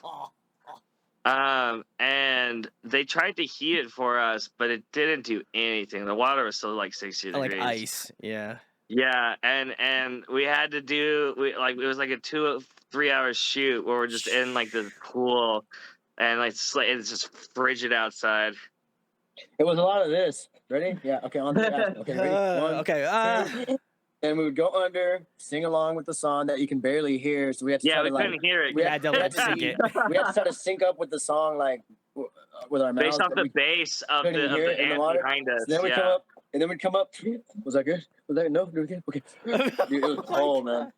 And they tried to heat it for us, but it didn't do anything. The water was still like 60 degrees. Like ice, yeah. Yeah, and we had to it was like a 2-3 hour shoot where we're just in like the pool, and like it's just frigid outside. It was a lot of this. Ready? Yeah. Okay. On the okay. Ready? One, okay. And we would go under, sing along with the song that you can barely hear. So we had to we couldn't hear it. We had to try to sync up with the song, like with our mouths. Based off the bass of the ant behind us. So then we come up, and then we'd come up. Was that good? Was that no? Do it again. Okay. Dude, it was cold, man.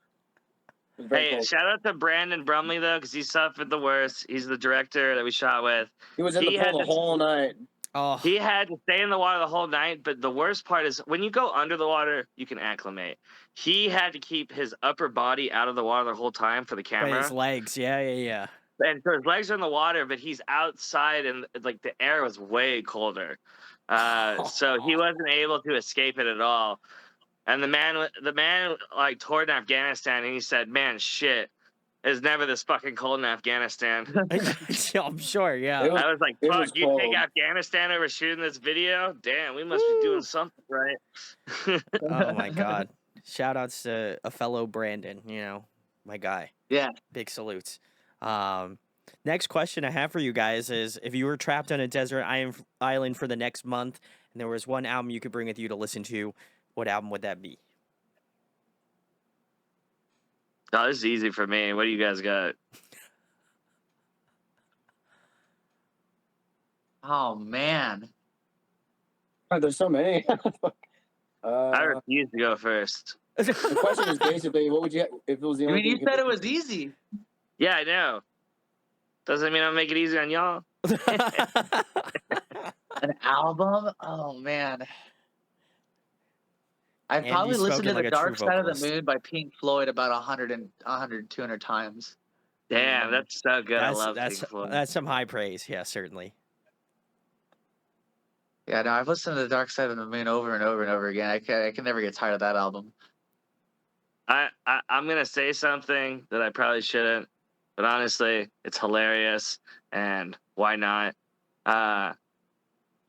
Hey, cold. Shout out to Brandon Brumley though, because he suffered the worst. He's the director that we shot with. He was in the pool the whole night. Oh. He had to stay in the water the whole night, but the worst part is when you go under the water, you can acclimate. He had to keep his upper body out of the water the whole time for the camera. His legs, yeah. And so his legs are in the water, but he's outside, and like the air was way colder, so he wasn't able to escape it at all. And the man like toured in Afghanistan, and he said, "Man, shit. It's never this fucking cold in Afghanistan." I'm sure, yeah. I was like, fuck, you take Afghanistan over shooting this video? Damn, we must be doing something right. Oh my god. Shout outs to a fellow Brandon, my guy. Yeah. Big salutes. Next question I have for you guys is, if you were trapped on a desert island for the next month and there was one album you could bring with you to listen to, what album would that be? Oh, this is easy for me. What do you guys got? Oh, man. Oh, there's so many. I refuse to go first. The question is basically, what would you if it was the only you said it was easy. Yeah, I know. Doesn't mean I'll make it easy on y'all. An album? Oh, man. I'd probably listen to like The a Dark true Side of vocalist. the Moon by Pink Floyd about 200 times. Damn, that's so good. I love Pink Floyd. That's some high praise. Yeah, certainly. Yeah, no, I've listened to the Dark Side of the Moon over and over and over again. I can never get tired of that album. I'm gonna say something that I probably shouldn't, but honestly, it's hilarious, and why not?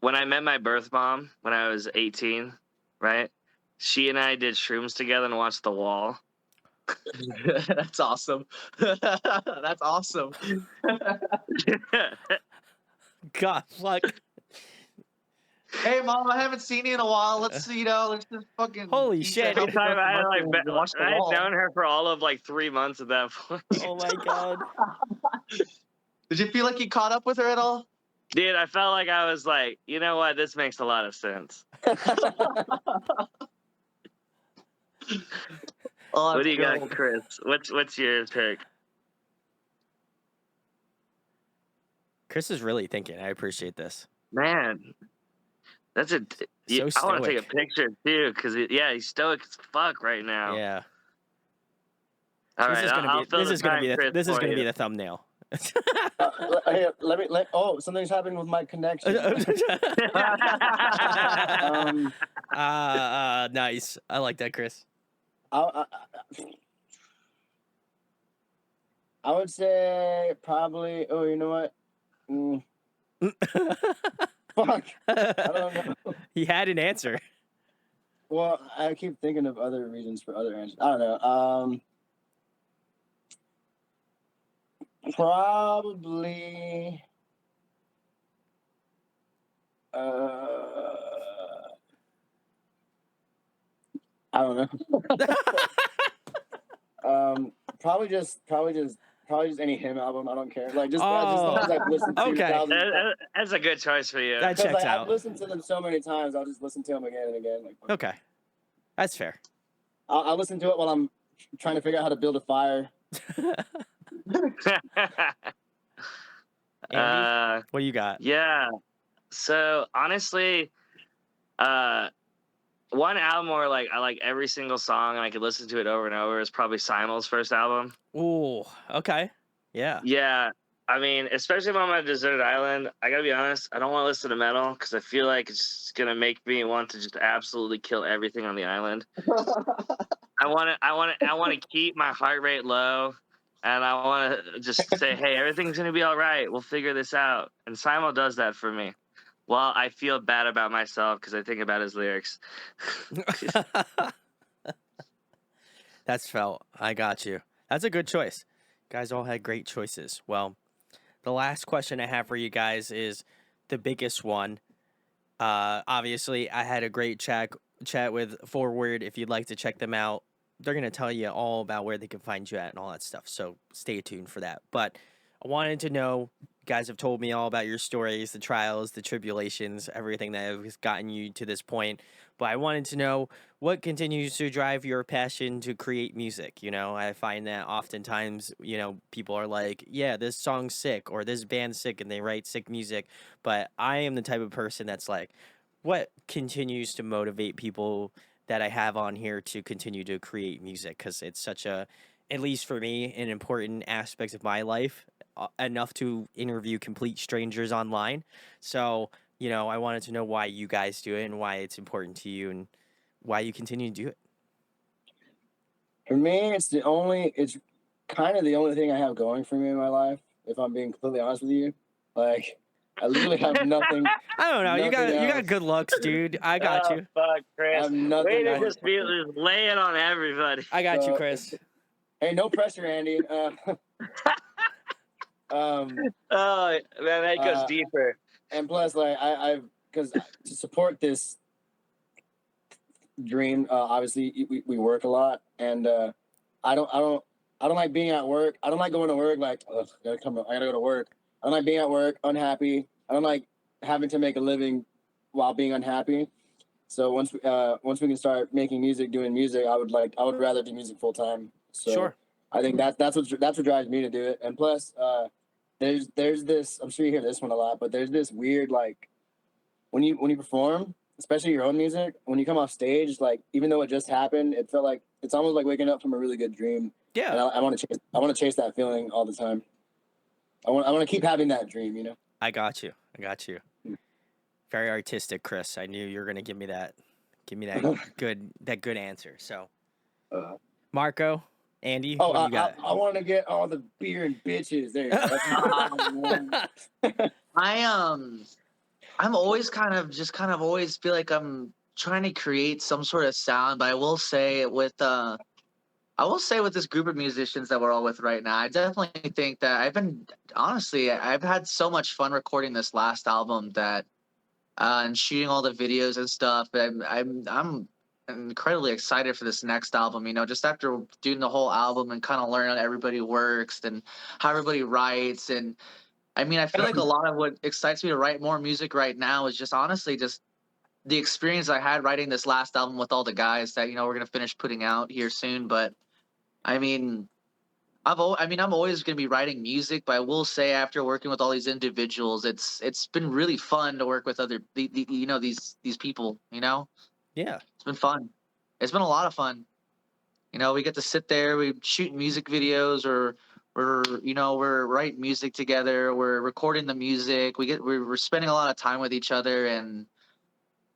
When I met my birth mom when I was 18, right? She and I did shrooms together and watched The Wall. That's awesome. That's awesome. God, fuck. Hey, Mom, I haven't seen you in a while. Let's let's just fucking. Holy eat shit. a healthy I had, breakfast and watch The I had Wall. known her for all of like 3 months at that point. Oh my God. Did you feel like you caught up with her at all? Dude, I felt like I was like, you know what? This makes a lot of sense. Oh, What do you got, gold. Chris? What's your pick? Chris is really thinking. I appreciate this. Man, that's a. So I want to take a stoic. picture too, because he's stoic as fuck right now. Yeah. All This right, is gonna I'll be fill this the is gonna time, be the Chris, this is for gonna be you. the thumbnail. Hey, oh, something's happened with my connection. Nice. I like that, Chris. I would say probably. Oh, you know what? Fuck. I don't know. He had an answer. Well, I keep thinking of other reasons for other answers. I don't know. Probably. I don't know. Probably just any him album. I don't care. Like just the ones I've listened to. Okay. That's a good choice for you. That Because checks like, out. I've listened to them so many times, I'll just listen to them again and again. Like, Okay. That's fair. I'll listen to it while I'm trying to figure out how to build a fire. Andy, what do you got? Yeah. So honestly, one album where like I like every single song and I could listen to it over and over is probably Simel's first album. Ooh, okay. Yeah. Yeah. I mean, especially if I'm on a deserted island, I gotta be honest, I don't want to listen to metal because I feel like it's gonna make me want to just absolutely kill everything on the island. I want to keep my heart rate low, and I want to just say, hey, everything's gonna be all right. We'll figure this out. And Simon does that for me. Well, I feel bad about myself because I think about his lyrics. That's felt. I got you. That's a good choice. Guys all had great choices. Well, the last question I have for you guys is the biggest one. Obviously, I had a great chat with Foreword. If you'd like to check them out, they're going to tell you all about where they can find you at and all that stuff. So stay tuned for that. But I wanted to know, you guys have told me all about your stories, the trials, the tribulations, everything that has gotten you to this point. But I wanted to know what continues to drive your passion to create music. You know, I find that oftentimes, people are like, yeah, this song's sick or this band's sick and they write sick music. But I am the type of person that's like, what continues to motivate people that I have on here to continue to create music? Because it's such a, at least for me, an important aspect of my life, enough to interview complete strangers online. So, I wanted to know why you guys do it and why it's important to you and why you continue to do it. For me, it's kind of the only thing I have going for me in my life, if I'm being completely honest with you. Like, I literally have nothing. I don't know. You got good looks, dude. I got you. Fuck, Chris. I have nothing Way to else. just be laying on everybody. I got you, Chris. Hey, no pressure, Andy. Oh man, that goes deeper. And plus, like because to support this dream, obviously we work a lot, and I don't like being at work. I don't like going to work like, ugh, I gotta go to work. I don't like being at work unhappy. I don't like having to make a living while being unhappy. So once we can start making music, doing music, I would rather do music full time. So Sure. I think that's what drives me to do it. And plus, there's this, I'm sure you hear this one a lot, but there's this weird, like, when you perform, especially your own music, when you come off stage, like, even though it just happened, it felt like it's almost like waking up from a really good dream. And Yeah, I want to chase that feeling all the time. I want to keep having that dream, you know. I got you. I got you. Hmm. Very artistic, Chris. I knew you were gonna give me that. Give me that good answer. So, Uh, Marco, Andy, oh, what do you got? I want to get all the beer and bitches. There you go. I'm always kind of always feel like I'm trying to create some sort of sound, but I will say with this group of musicians that we're all with right now, I definitely think that I've had so much fun recording this last album that and shooting all the videos and stuff. I'm incredibly excited for this next album. You know, just after doing the whole album and kind of learning how everybody works and how everybody writes. And I mean, I feel like a lot of what excites me to write more music right now is just honestly just the experience I had writing this last album with all the guys that we're gonna finish putting out here soon. But I mean, I'm always going to be writing music, but I will say after working with all these individuals, it's been really fun to work with these people. Yeah, It's been fun. It's been a lot of fun. We get to sit there, we shoot music videos, or we're writing music together, we're recording the music. We're spending a lot of time with each other, and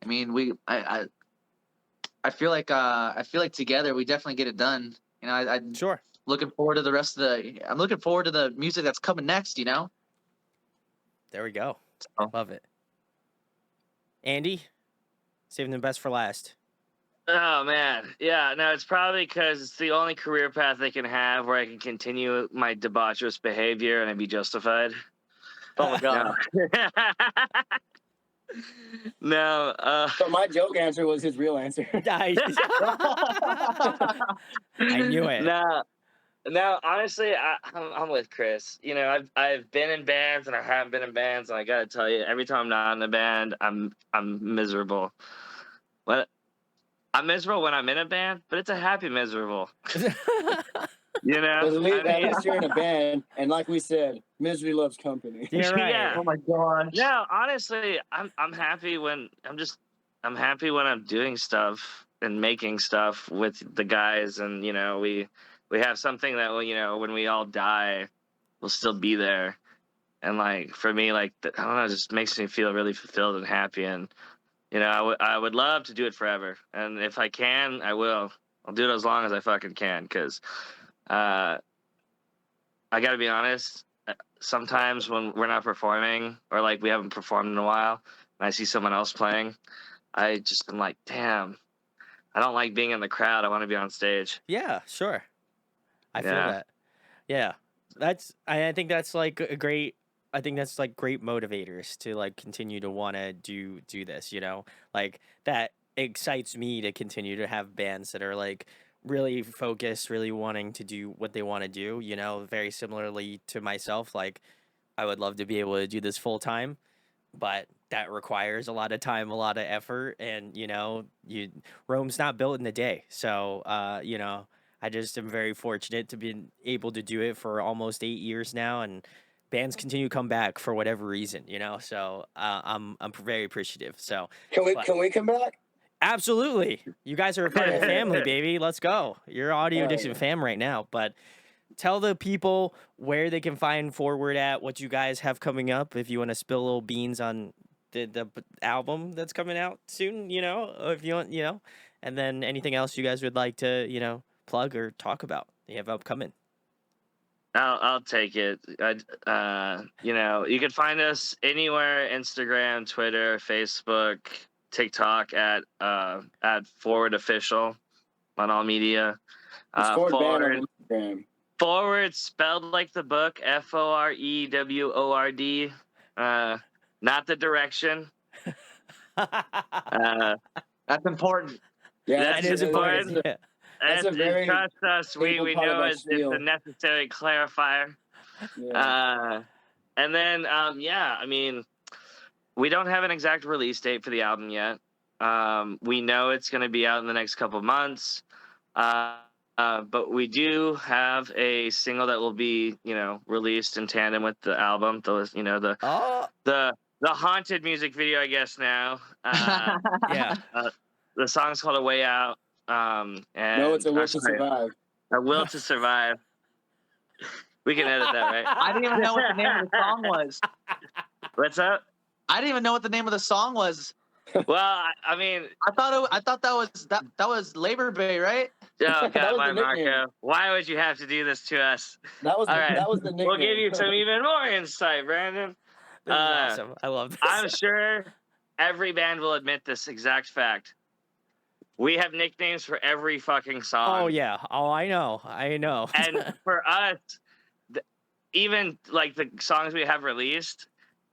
I mean I feel like together we definitely get it done. I sure. looking forward to the rest of I'm looking forward to the music that's coming next. There we go. So, Love it. Andy, saving the best for last. Oh man, yeah. No, it's probably because it's the only career path I can have where I can continue my debaucherous behavior and I'd be justified. oh my god. No. No. So my joke answer was his real answer. I knew it. No. No, honestly, I'm with Chris. I've been in bands and I haven't been in bands, and I gotta tell you, every time I'm not in a band, I'm miserable. But I'm miserable when I'm in a band, but it's a happy miserable. At least, I mean, you're in a band, and like we said, misery loves company. You're right. Yeah. Oh my gosh. No, honestly, I'm happy when I'm happy when I'm doing stuff and making stuff with the guys, and we have something that when we all die, we'll still be there. And like for me, like I don't know, it just makes me feel really fulfilled and happy. And I would love to do it forever. And if I can, I will. I'll do it as long as I fucking can. Because I got to be honest. Sometimes when we're not performing or like we haven't performed in a while, and I see someone else playing, I just am like, damn, I don't like being in the crowd. I want to be on stage. Yeah, sure. I feel Yeah. that. Yeah. I think that's like a great I think that's like great motivators to like continue to want to do this, Like that excites me to continue to have bands that are like really focused, really wanting to do what they want to do, very similarly to myself. Like I would love to be able to do this full time, but that requires a lot of time, a lot of effort, and Rome's not built in a day. So I just am very fortunate to be able to do it for almost 8 years now, and bands continue to come back for whatever reason, So I'm very appreciative. So Can we come back? absolutely, you guys are a part of the family, baby. Let's go. You're Audio Addiction fam right now, but. Tell the people where they can find Forward at, what you guys have coming up. If you want to spill little beans on the album that's coming out soon, if you want, and then anything else you guys would like to, plug or talk about you have upcoming. I'll take it. You can find us anywhere: Instagram, Twitter, Facebook, TikTok at Forward Official on all media. It's Forward Forward. Band on Instagram. Forward spelled like the book, FOREWORD. Not the direction. That's important. Yeah, That is important. Yeah. That's a very trust us. We part of know that it's spiel. a necessary clarifier. Yeah. And then I mean, we don't have an exact release date for the album yet. We know it's going to be out in the next couple of months. But we do have a single that will be, released in tandem with the album. The haunted music video, I guess now. Yeah. The song's called "A Way Out." And No, it's a wish to survive. A will to survive. We can edit that, right? I didn't even know what the name of the song was. What's up? I didn't even know what the name of the song was. Well, I mean, I thought that was Labor Day, right? oh That God, was my the nickname. Marco, why would you have to do this to us? That was All right, that was the nickname. we'll give you some even more insight, Brandon. This is awesome. I love this. I'm sure every band will admit this exact fact. We have nicknames for every fucking song. Oh yeah. Oh, I know. And for us, even like the songs we have released,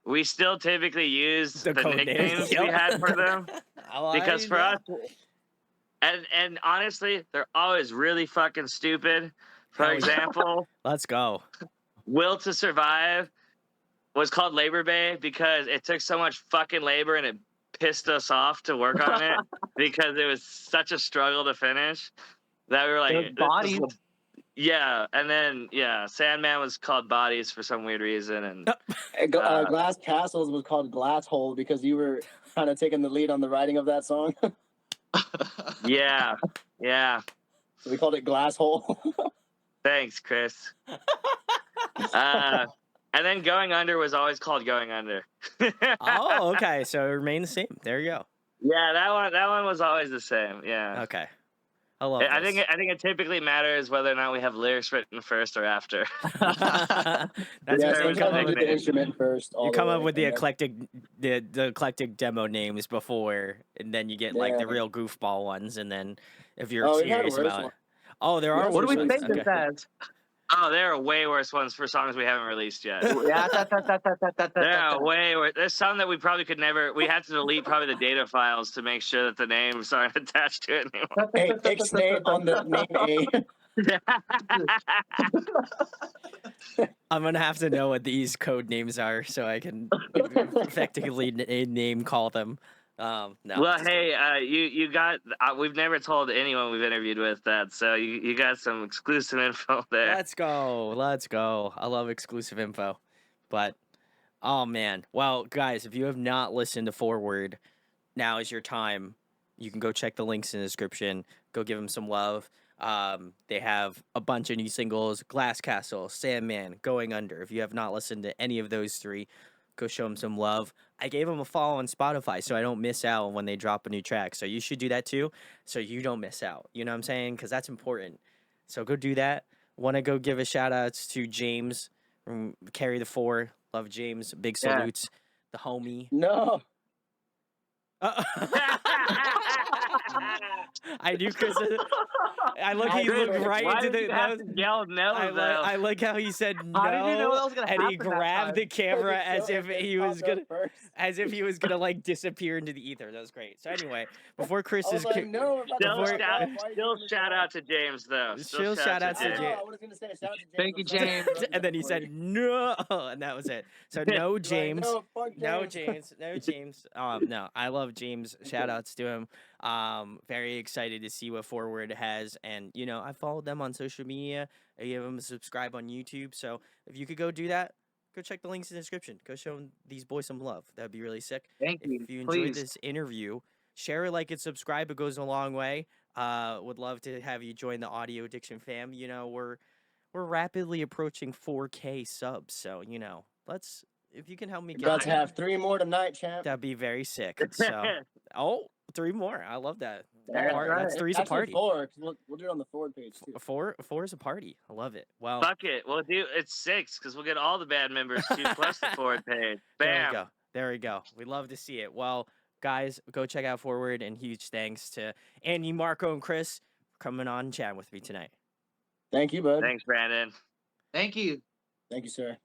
we still typically use the code nicknames names. we had for them. Because for us, and honestly, they're always really fucking stupid. For Hell yeah. example, Let's go. Will to Survive was called Labor Day because it took so much fucking labor and it pissed us off to work on it because it was such a struggle to finish that we were like, Bodies. yeah. And then, yeah, Sandman was called Bodies for some weird reason. And Glass Castles was called Glass Hole because you were kind of taking the lead on the writing of that song. yeah. So we called it Glass Hole. Thanks, Chris. And then Going Under was always called Going Under. Oh, okay. So it remained the same. There you go. Yeah, that one was always the same. Yeah. Okay. I love I this. think it typically matters whether or not we have lyrics written first or after. That's yeah, where you come sometimes up you with do the instrument first. you come up with the and then- eclectic demo names before, and then you get like the Yeah. real goofball ones, and then if you're Oh, we had serious worse about it. ones. Oh, there are What What do worse we ones. think this as? Oh, there are way worse ones for songs we haven't released yet. Yeah, There are way worse. There's some that we probably could never. We had to delete probably the data files to make sure that the names aren't attached to it anymore. Hey, ixnay on the name A. I'm gonna have to know what these code names are so I can effectively name call them. No. Well, just hey, you got. We've never told anyone we've interviewed with that, so you got some exclusive info there. Let's go. I love exclusive info. But oh man. Well, guys, if you have not listened to Forward, now is your time. You can go check the links in the description. Go give them some love. They have a bunch of new singles: Glass Castle, Sandman, Going Under. If you have not listened to any of those three, go show them some love. I gave them a follow on Spotify so I don't miss out when they drop a new track. So you should do that too, so you don't miss out. You know what I'm saying? Because that's important. So go do that. Want to go give a shout outs to James from Carry the Four. Love James. Big Yeah. salutes. The homie. No. I do because I look. He looked right Why into did the. you have to yell no, though? I like how he said no, How did you know that was gonna and he happen that grabbed time? the camera as So if it he was popped up gonna, first. like disappear into the ether. That was great. So anyway, before Chris I is was like, no, we're about to Still, before- stop. Why are you still doing this shout now? out to James, though. Still shout out to I James. know, I was gonna say shout out to James. Thank you, I'm sorry James. for interrupting and then he that said for you. no, and that was it. So no Like, James. no, fuck No James. James. No, I love James. Shout outs to him. Very excited to see what Forward has, and I followed them on social media. I gave them a subscribe on YouTube. So if you could go do that, go check the links in the description. Go show these boys some love. That'd be really sick. Thank you. If you enjoyed Please. this interview, share it, like it, subscribe. It goes a long way. Would love to have you join the Audio Addiction fam. We're rapidly approaching 4K subs, so let's. If you can help me We're about get to there, have 3 more tonight, champ. that'd be very sick. So, 3 more. I love that. That's That's three's a Actually, party. 4, 'cause we'll do it on the forward page too. Four is a party. I love it. Well, Fuck it. We'll do it's 6 because we'll get all the bad members too, plus the forward page. Bam. There we go. We love to see it. Well, guys, go check out Forward, and huge thanks to Andy, Marco, and Chris for coming on and chatting with me tonight. Thank you, bud. Thanks, Brandon. Thank you. Thank you, sir.